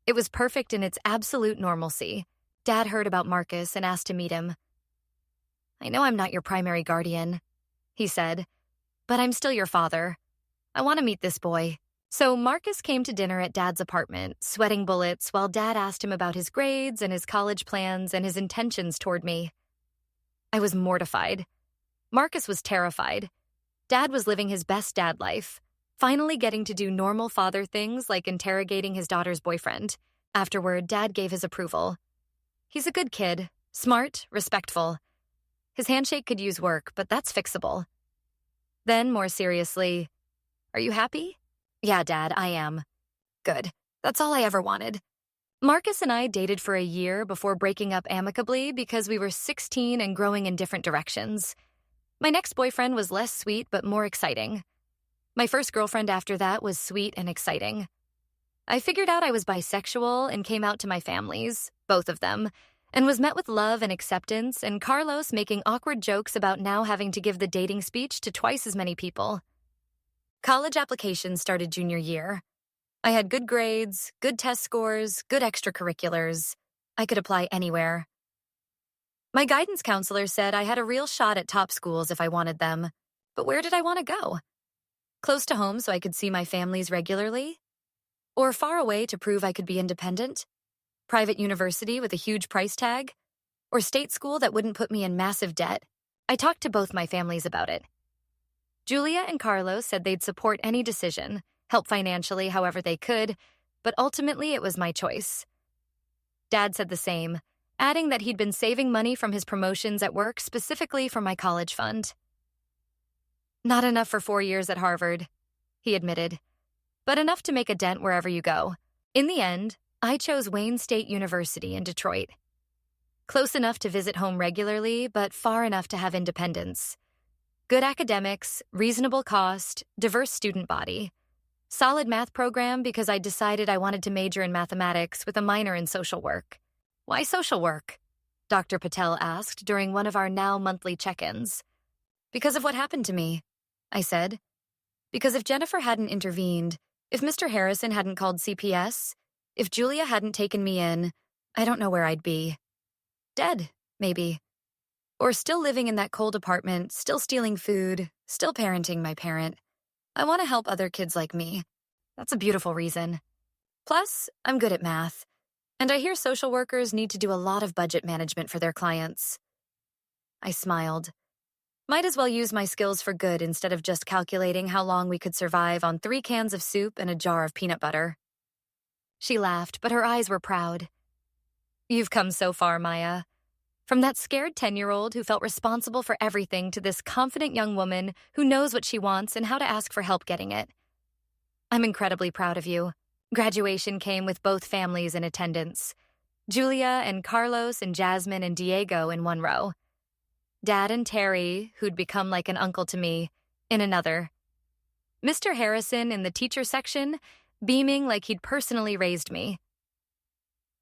It was perfect in its absolute normalcy. Dad heard about Marcus and asked to meet him. "I know I'm not your primary guardian," he said, "but I'm still your father. I want to meet this boy." So Marcus came to dinner at Dad's apartment, sweating bullets, while Dad asked him about his grades and his college plans and his intentions toward me. I was mortified. Marcus was terrified. Dad was living his best dad life, finally getting to do normal father things like interrogating his daughter's boyfriend. Afterward, Dad gave his approval. He's a good kid, smart, respectful. His handshake could use work, but that's fixable. Then, more seriously, "Are you happy?" "Yeah, Dad, I am." "Good. That's all I ever wanted." Marcus and I dated for a year before breaking up amicably because we were 16 and growing in different directions. My next boyfriend was less sweet but more exciting. My first girlfriend after that was sweet and exciting. I figured out I was bisexual and came out to my families, both of them, and was met with love and acceptance, and Carlos making awkward jokes about now having to give the dating speech to twice as many people. College applications started junior year. I had good grades, good test scores, good extracurriculars. I could apply anywhere. My guidance counselor said I had a real shot at top schools if I wanted them. But where did I want to go? Close to home so I could see my families regularly? Or far away to prove I could be independent? Private university with a huge price tag? Or state school that wouldn't put me in massive debt? I talked to both my families about it. Julia and Carlos said they'd support any decision, help financially however they could, but ultimately it was my choice. Dad said the same, adding that he'd been saving money from his promotions at work specifically for my college fund. Not enough for 4 years at Harvard, he admitted, but enough to make a dent wherever you go. In the end, I chose Wayne State University in Detroit. Close enough to visit home regularly, but far enough to have independence. Good academics, reasonable cost, diverse student body. Solid math program because I decided I wanted to major in mathematics with a minor in social work. Why social work? Dr. Patel asked during one of our now monthly check-ins. Because of what happened to me, I said. Because if Jennifer hadn't intervened, if Mr. Harrison hadn't called CPS, if Julia hadn't taken me in, I don't know where I'd be. Dead, maybe. Or still living in that cold apartment, still stealing food, still parenting my parent. I want to help other kids like me. That's a beautiful reason. Plus, I'm good at math. And I hear social workers need to do a lot of budget management for their clients. I smiled. Might as well use my skills for good instead of just calculating how long we could survive on 3 cans of soup and a jar of peanut butter. She laughed, but her eyes were proud. You've come so far, Maya. From that scared 10-year-old who felt responsible for everything to this confident young woman who knows what she wants and how to ask for help getting it. I'm incredibly proud of you. Graduation came with both families in attendance. Julia and Carlos and Jasmine and Diego in one row. Dad and Terry, who'd become like an uncle to me, in another. Mr. Harrison in the teacher section, beaming like he'd personally raised me.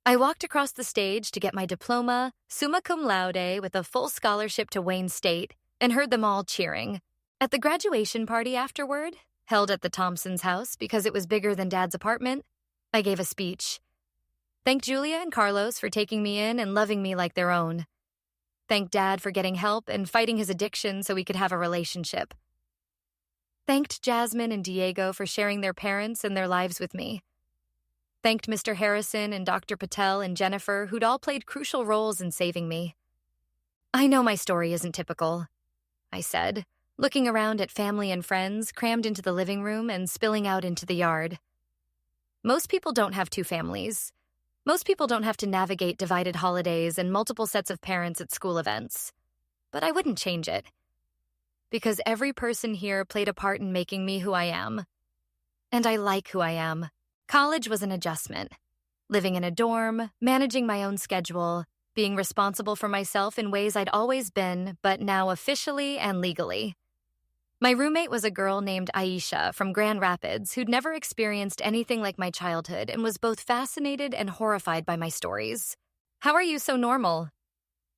I walked across the stage to get my diploma, summa cum laude with a full scholarship to Wayne State, and heard them all cheering. At the graduation party afterward, held at the Thompsons' house because it was bigger than Dad's apartment, I gave a speech. Thanked Julia and Carlos for taking me in and loving me like their own. Thanked Dad for getting help and fighting his addiction so we could have a relationship. Thanked Jasmine and Diego for sharing their parents and their lives with me. Thanked Mr. Harrison and Dr. Patel and Jennifer, who'd all played crucial roles in saving me. I know my story isn't typical, I said, looking around at family and friends crammed into the living room and spilling out into the yard. Most people don't have 2 families. Most people don't have to navigate divided holidays and multiple sets of parents at school events. But I wouldn't change it. Because every person here played a part in making me who I am. And I like who I am. College was an adjustment. Living in a dorm, managing my own schedule, being responsible for myself in ways I'd always been, but now officially and legally. My roommate was a girl named Aisha from Grand Rapids who'd never experienced anything like my childhood and was both fascinated and horrified by my stories. How are you so normal?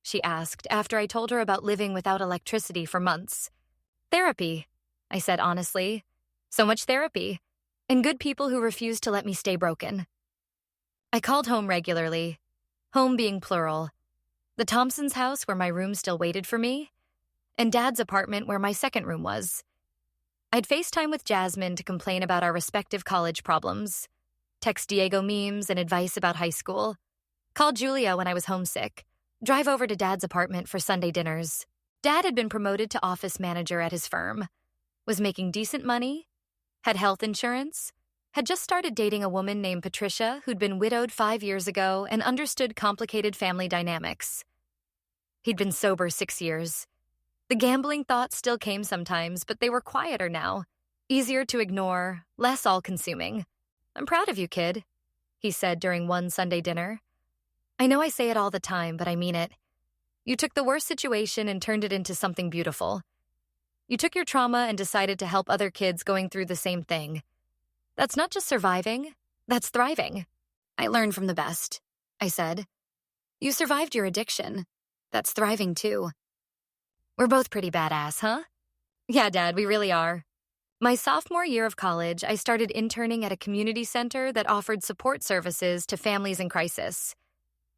She asked after I told her about living without electricity for months. Therapy, I said honestly. So much therapy. And good people who refused to let me stay broken. I called home regularly, home being plural. The Thompsons' house where my room still waited for me, and Dad's apartment where my second room was. I'd FaceTime with Jasmine to complain about our respective college problems, text Diego memes and advice about high school, call Julia when I was homesick, drive over to Dad's apartment for Sunday dinners. Dad had been promoted to office manager at his firm, was making decent money, had health insurance, had just started dating a woman named Patricia who'd been widowed 5 years ago and understood complicated family dynamics. He'd been sober 6 years. The gambling thoughts still came sometimes, but they were quieter now, easier to ignore, less all-consuming. I'm proud of you, kid, he said during one Sunday dinner. I know I say it all the time, but I mean it. You took the worst situation and turned it into something beautiful. You took your trauma and decided to help other kids going through the same thing. That's not just surviving, That's thriving. I learn from the best, I said. You survived your addiction. That's thriving too. We're both pretty badass, huh? Yeah, Dad, we really are. My sophomore year of college, I started interning at a community center that offered support services to families in crisis.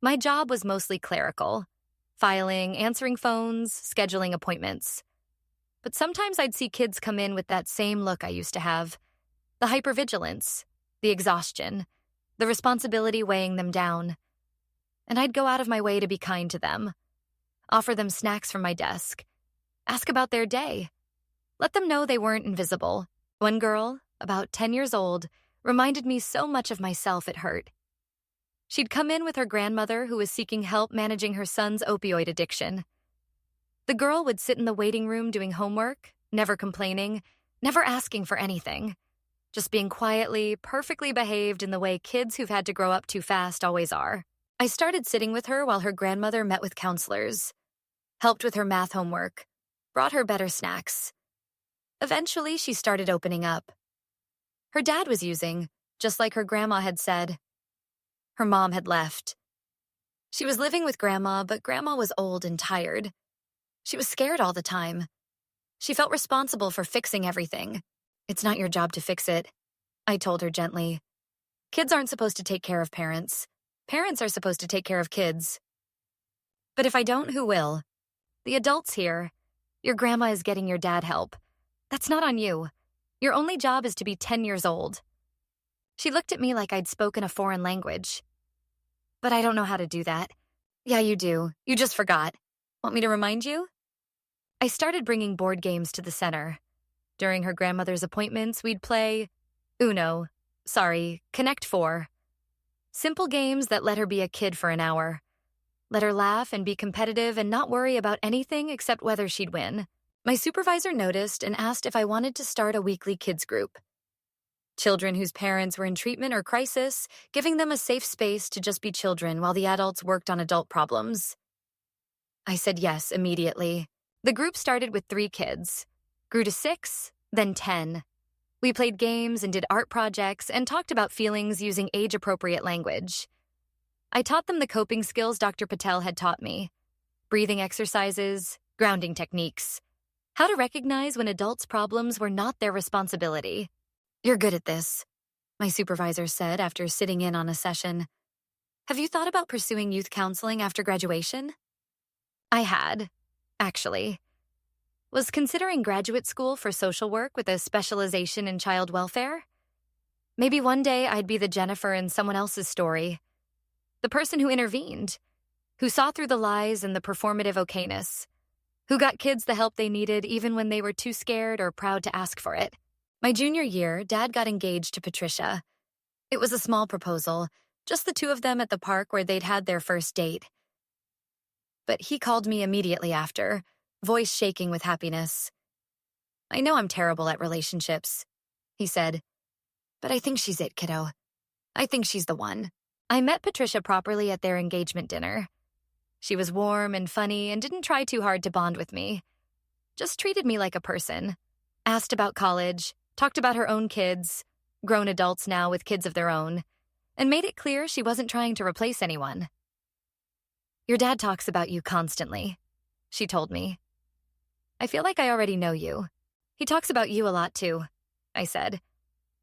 My job was mostly clerical, filing, answering phones, scheduling appointments. But sometimes I'd see kids come in with that same look I used to have. The hypervigilance, the exhaustion, the responsibility weighing them down. And I'd go out of my way to be kind to them, offer them snacks from my desk, ask about their day, let them know they weren't invisible. One girl, about 10 years old, reminded me so much of myself it hurt. She'd come in with her grandmother who was seeking help managing her son's opioid addiction. The girl would sit in the waiting room doing homework, never complaining, never asking for anything, just being quietly, perfectly behaved in the way kids who've had to grow up too fast always are. I started sitting with her while her grandmother met with counselors, helped with her math homework, brought her better snacks. Eventually, she started opening up. Her dad was using, just like her grandma had said. Her mom had left. She was living with Grandma, but Grandma was old and tired. She was scared all the time. She felt responsible for fixing everything. It's not your job to fix it, I told her gently. Kids aren't supposed to take care of parents. Parents are supposed to take care of kids. But if I don't, who will? The adults here. Your grandma is getting your dad help. That's not on you. Your only job is to be 10 years old. She looked at me like I'd spoken a foreign language. But I don't know how to do that. Yeah, you do. You just forgot. Want me to remind you? I started bringing board games to the center. During her grandmother's appointments, we'd play Connect Four. Simple games that let her be a kid for an hour. Let her laugh and be competitive and not worry about anything except whether she'd win. My supervisor noticed and asked if I wanted to start a weekly kids group. Children whose parents were in treatment or crisis, giving them a safe space to just be children while the adults worked on adult problems. I said yes immediately. The group started with 3 kids, grew to 6, then 10. We played games and did art projects and talked about feelings using age-appropriate language. I taught them the coping skills Dr. Patel had taught me. Breathing exercises, grounding techniques. How to recognize when adults' problems were not their responsibility. You're good at this, my supervisor said after sitting in on a session. Have you thought about pursuing youth counseling after graduation? I had, actually. Was considering graduate school for social work with a specialization in child welfare. Maybe one day I'd be the Jennifer in someone else's story. The person who intervened, who saw through the lies and the performative okayness, who got kids the help they needed even when they were too scared or proud to ask for it. My junior year, Dad got engaged to Patricia. It was a small proposal, just the 2 of them at the park where they'd had their first date. But he called me immediately after, voice shaking with happiness. I know I'm terrible at relationships, he said, but I think she's it, kiddo. I think she's the one. I met Patricia properly at their engagement dinner. She was warm and funny and didn't try too hard to bond with me. Just treated me like a person. Asked about college, talked about her own kids, grown adults now with kids of their own, and made it clear she wasn't trying to replace anyone. Your dad talks about you constantly, she told me. I feel like I already know you. He talks about you a lot too, I said.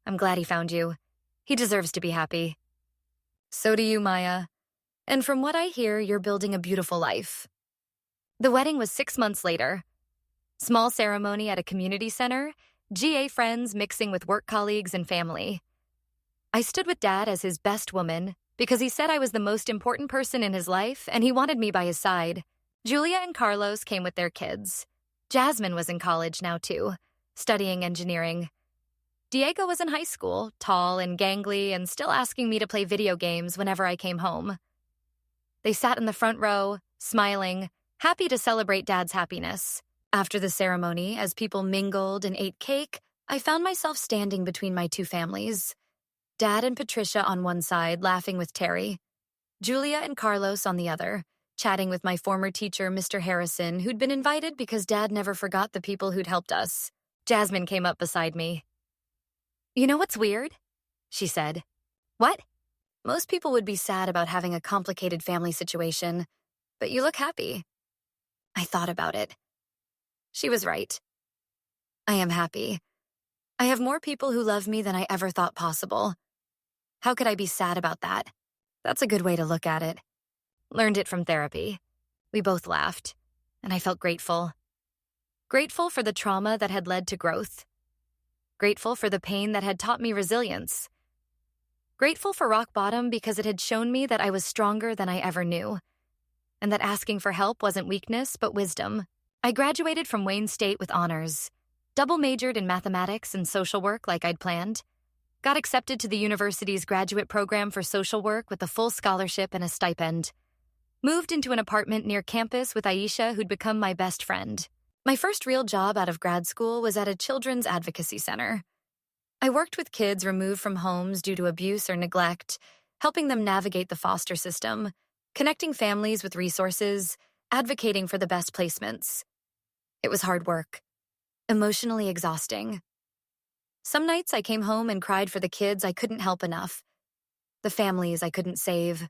I'm glad he found you. He deserves to be happy. So do you, Maya. And from what I hear, you're building a beautiful life. The wedding was 6 months later. Small ceremony at a community center, GA friends mixing with work colleagues and family. I stood with Dad as his best woman because he said I was the most important person in his life and he wanted me by his side. Julia and Carlos came with their kids. Jasmine was in college now too, studying engineering. Diego was in high school, tall and gangly and still asking me to play video games whenever I came home. They sat in the front row, smiling, happy to celebrate Dad's happiness. After the ceremony, as people mingled and ate cake, I found myself standing between my 2 families. Dad and Patricia on one side, laughing with Terry. Julia and Carlos on the other, chatting with my former teacher, Mr. Harrison, who'd been invited because Dad never forgot the people who'd helped us. Jasmine came up beside me. You know what's weird? She said. What? Most people would be sad about having a complicated family situation, but you look happy. I thought about it. She was right. I am happy. I have more people who love me than I ever thought possible. How could I be sad about that? That's a good way to look at it. Learned it from therapy. We both laughed, and I felt grateful. Grateful for the trauma that had led to growth. Grateful for the pain that had taught me resilience. Grateful for rock bottom because it had shown me that I was stronger than I ever knew, and that asking for help wasn't weakness but wisdom. I graduated from Wayne State with honors, double majored in mathematics and social work like I'd planned, got accepted to the university's graduate program for social work with a full scholarship and a stipend, moved into an apartment near campus with Aisha, who'd become my best friend. My first real job out of grad school was at a children's advocacy center. I worked with kids removed from homes due to abuse or neglect, helping them navigate the foster system, connecting families with resources, advocating for the best placements. It was hard work, emotionally exhausting. Some nights I came home and cried for the kids I couldn't help enough, the families I couldn't save,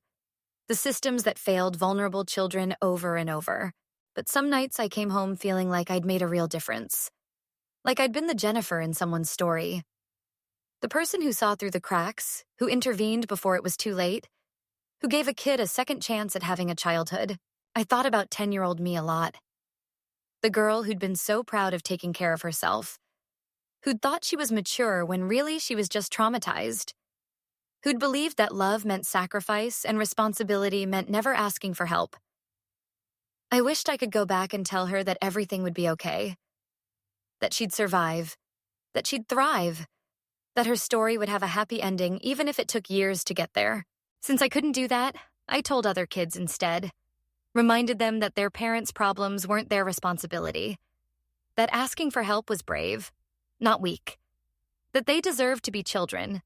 the systems that failed vulnerable children over and over. But some nights I came home feeling like I'd made a real difference, like I'd been the Jennifer in someone's story. The person who saw through the cracks, who intervened before it was too late, who gave a kid a second chance at having a childhood. I thought about 10-year-old me a lot. The girl who'd been so proud of taking care of herself, who'd thought she was mature when really she was just traumatized, who'd believed that love meant sacrifice and responsibility meant never asking for help. I wished I could go back and tell her that everything would be okay, that she'd survive, that she'd thrive, that her story would have a happy ending even if it took years to get there. Since I couldn't do that, I told other kids instead, reminded them that their parents' problems weren't their responsibility, that asking for help was brave, not weak, that they deserved to be children,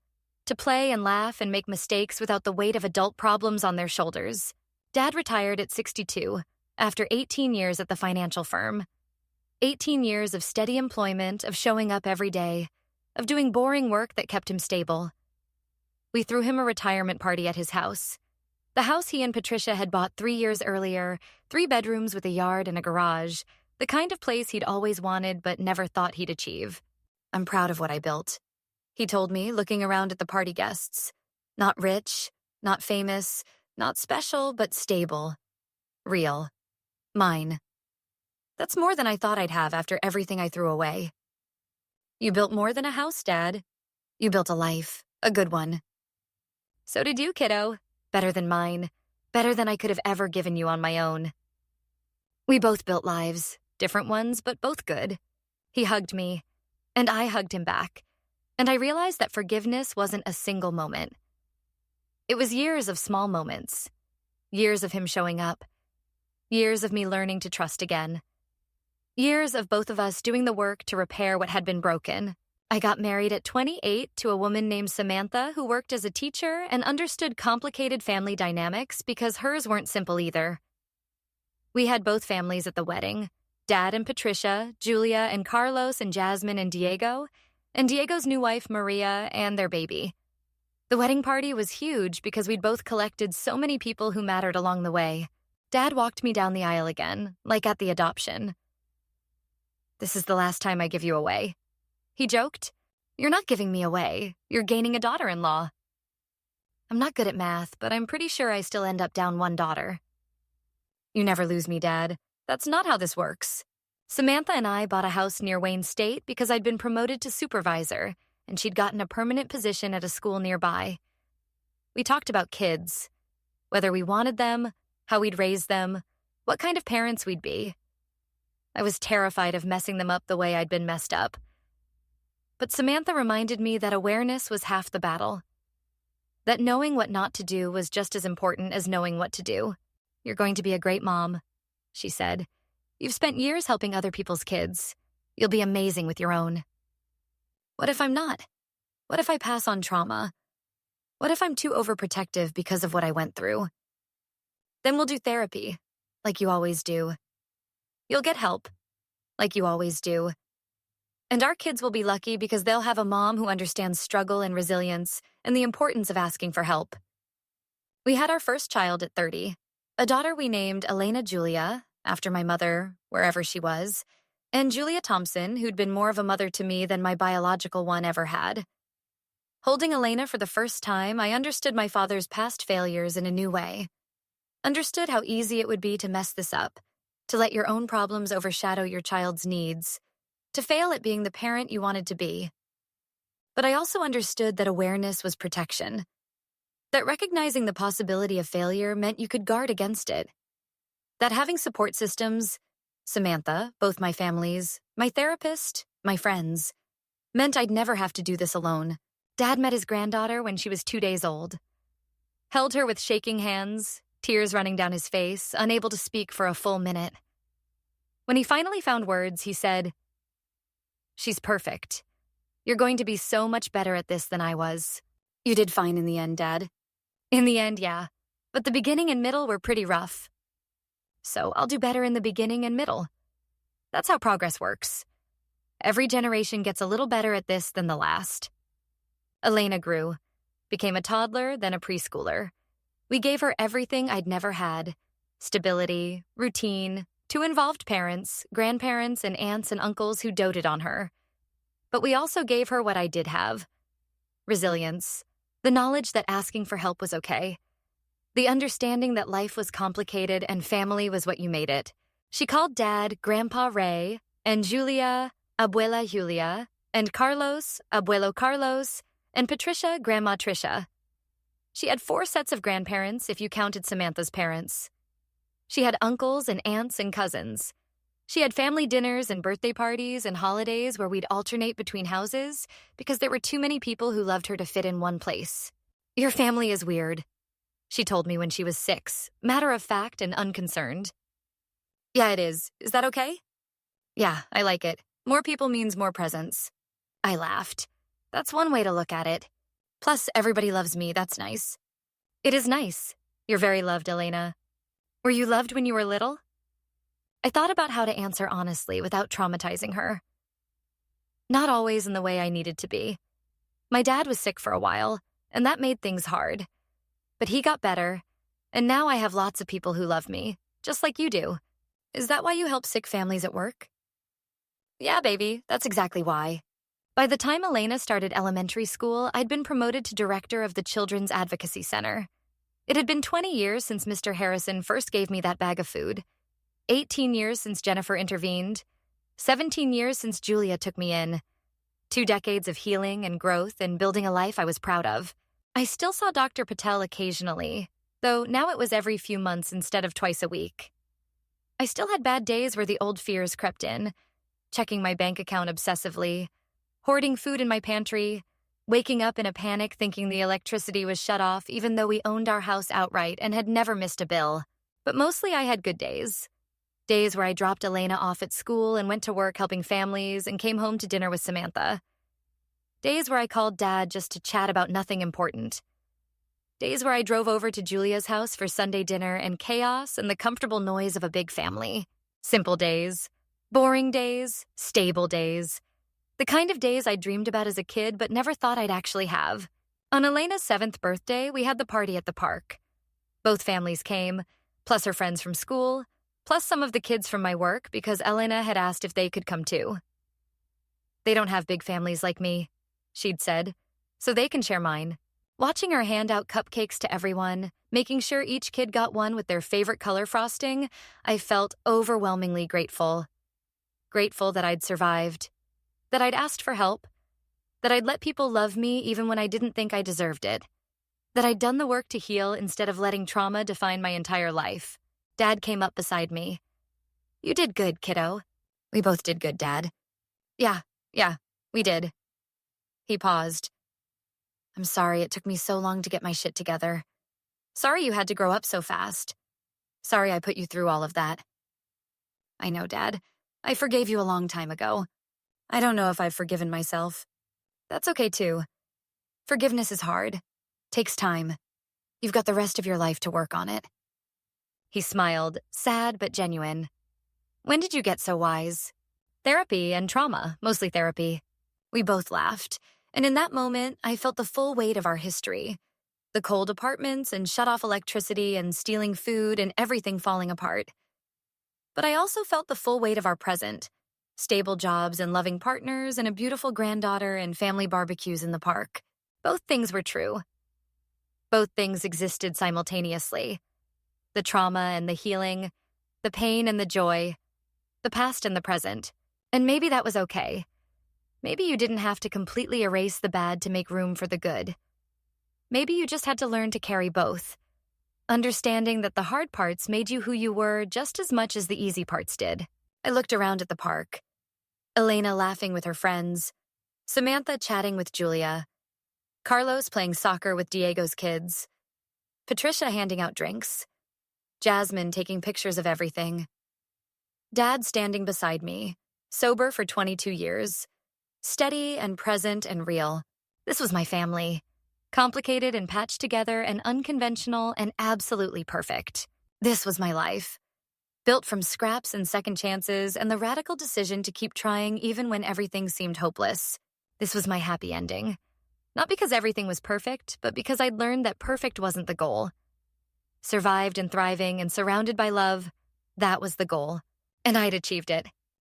to play and laugh and make mistakes without the weight of adult problems on their shoulders. Dad retired at 62, after 18 years at the financial firm. 18 years of steady employment, of showing up every day, of doing boring work that kept him stable. We threw him a retirement party at his house. The house he and Patricia had bought 3 years earlier, 3 bedrooms with a yard and a garage, the kind of place he'd always wanted but never thought he'd achieve. I'm proud of what I built, he told me, looking around at the party guests. Not rich, not famous, not special, but stable. Real. Mine. That's more than I thought I'd have after everything I threw away. You built more than a house, Dad. You built a life, a good one. So did you, kiddo. Better than mine. Better than I could have ever given you on my own. We both built lives, different ones, but both good. He hugged me, and I hugged him back, and I realized that forgiveness wasn't a single moment. It was years of small moments, years of him showing up, years of me learning to trust again, years of both of us doing the work to repair what had been broken. I got married at 28 to a woman named Samantha who worked as a teacher and understood complicated family dynamics because hers weren't simple either. We had both families at the wedding, Dad and Patricia, Julia and Carlos and Jasmine and Diego's new wife Maria and their baby. The wedding party was huge because we'd both collected so many people who mattered along the way. Dad walked me down the aisle again, like at the adoption. "This is the last time I give you away," he joked. "You're not giving me away. You're gaining a daughter-in-law." I'm not good at math, but I'm pretty sure I still end up down one daughter. You never lose me, Dad. That's not how this works. Samantha and I bought a house near Wayne State because I'd been promoted to supervisor, and she'd gotten a permanent position at a school nearby. We talked about kids, whether we wanted them, how we'd raise them, what kind of parents we'd be. I was terrified of messing them up the way I'd been messed up. But Samantha reminded me that awareness was half the battle, that knowing what not to do was just as important as knowing what to do. "You're going to be a great mom," she said. "You've spent years helping other people's kids. You'll be amazing with your own." What if I'm not? What if I pass on trauma? What if I'm too overprotective because of what I went through? Then we'll do therapy, like you always do. You'll get help, like you always do. And our kids will be lucky because they'll have a mom who understands struggle and resilience and the importance of asking for help. We had our first child at 30, a daughter we named Elena Julia, after my mother, wherever she was, and Julia Thompson, who'd been more of a mother to me than my biological one ever had. Holding Elena for the first time, I understood my father's past failures in a new way. Understood how easy it would be to mess this up, to let your own problems overshadow your child's needs, to fail at being the parent you wanted to be. But I also understood that awareness was protection, that recognizing the possibility of failure meant you could guard against it, that having support systems, Samantha, both my families, my therapist, my friends, meant I'd never have to do this alone. Dad met his granddaughter when she was 2 days old, held her with shaking hands, tears running down his face, unable to speak for a full minute. When he finally found words, he said, "She's perfect. You're going to be so much better at this than I was. You did fine in the end, Dad." In the end, yeah. But the beginning and middle were pretty rough. So I'll do better in the beginning and middle. That's how progress works. Every generation gets a little better at this than the last. Elena grew, became a toddler, then a preschooler. We gave her everything I'd never had: stability, routine, 2 involved parents, grandparents, and aunts and uncles who doted on her. But we also gave her what I did have: resilience, the knowledge that asking for help was okay, the understanding that life was complicated and family was what you made it. She called Dad Grandpa Ray, and Julia Abuela Julia, and Carlos Abuelo Carlos, and Patricia Grandma Tricia. She had 4 sets of grandparents if you counted Samantha's parents. She had uncles and aunts and cousins. She had family dinners and birthday parties and holidays where we'd alternate between houses because there were too many people who loved her to fit in one place. "Your family is weird," she told me when she was 6, matter of fact and unconcerned. "Yeah, it is. Is that okay?" "Yeah, I like it. More people means more presents." I laughed. "That's one way to look at it. Plus, everybody loves me. That's nice." "It is nice. You're very loved, Elena. Were you loved when you were little?" I thought about how to answer honestly without traumatizing her. Not always in the way I needed to be. My dad was sick for a while, and that made things hard. But he got better, and now I have lots of people who love me, just like you do. Is that why you help sick families at work? Yeah, baby, that's exactly why. By the time Elena started elementary school, I'd been promoted to director of the Children's Advocacy Center. It had been 20 years since Mr. Harrison first gave me that bag of food, 18 years since Jennifer intervened, 17 years since Julia took me in, 2 decades of healing and growth and building a life I was proud of. I still saw Dr. Patel occasionally, though now it was every few months instead of twice a week. I still had bad days where the old fears crept in, checking my bank account obsessively, hoarding food in my pantry, waking up in a panic thinking the electricity was shut off even though we owned our house outright and had never missed a bill. But mostly I had good days. Days where I dropped Elena off at school and went to work helping families and came home to dinner with Samantha. Days where I called Dad just to chat about nothing important. Days where I drove over to Julia's house for Sunday dinner and chaos and the comfortable noise of a big family. Simple days, boring days, stable days. The kind of days I dreamed about as a kid but never thought I'd actually have. On Elena's 7th birthday, we had the party at the park. Both families came, plus her friends from school, plus some of the kids from my work because Elena had asked if they could come too. "They don't have big families like me," she'd said, "so they can share mine." Watching her hand out cupcakes to everyone, making sure each kid got one with their favorite color frosting, I felt overwhelmingly grateful. Grateful that I'd survived, that I'd asked for help, that I'd let people love me even when I didn't think I deserved it, that I'd done the work to heal instead of letting trauma define my entire life. Dad came up beside me. "You did good, kiddo." "We both did good, Dad." Yeah, we did." He paused. "I'm sorry it took me so long to get my shit together. Sorry you had to grow up so fast. Sorry I put you through all of that." "I know, Dad. I forgave you a long time ago. I don't know if I've forgiven myself. That's okay, too. Forgiveness is hard. Takes time. You've got the rest of your life to work on it." He smiled, sad but genuine. "When did you get so wise?" Therapy and trauma, mostly therapy. We both laughed, and in that moment, I felt the full weight of our history. The cold apartments and shut off electricity and stealing food and everything falling apart. But I also felt the full weight of our present. Stable jobs and loving partners and a beautiful granddaughter and family barbecues in the park. Both things were true. Both things existed simultaneously. The trauma and the healing, the pain and the joy, the past and the present. And maybe that was okay. Maybe you didn't have to completely erase the bad to make room for the good. Maybe you just had to learn to carry both, understanding that the hard parts made you who you were just as much as the easy parts did. I looked around at the park. Elena laughing with her friends, Samantha chatting with Julia, Carlos playing soccer with Diego's kids, Patricia handing out drinks, Jasmine taking pictures of everything, Dad standing beside me, sober for 22 years, steady and present and real. This was my family. Complicated and patched together and unconventional and absolutely perfect. This was my life. Built from scraps and second chances and the radical decision to keep trying even when everything seemed hopeless. This was my happy ending. Not because everything was perfect, but because I'd learned that perfect wasn't the goal. Survived and thriving and surrounded by love, that was the goal. And I'd achieved it.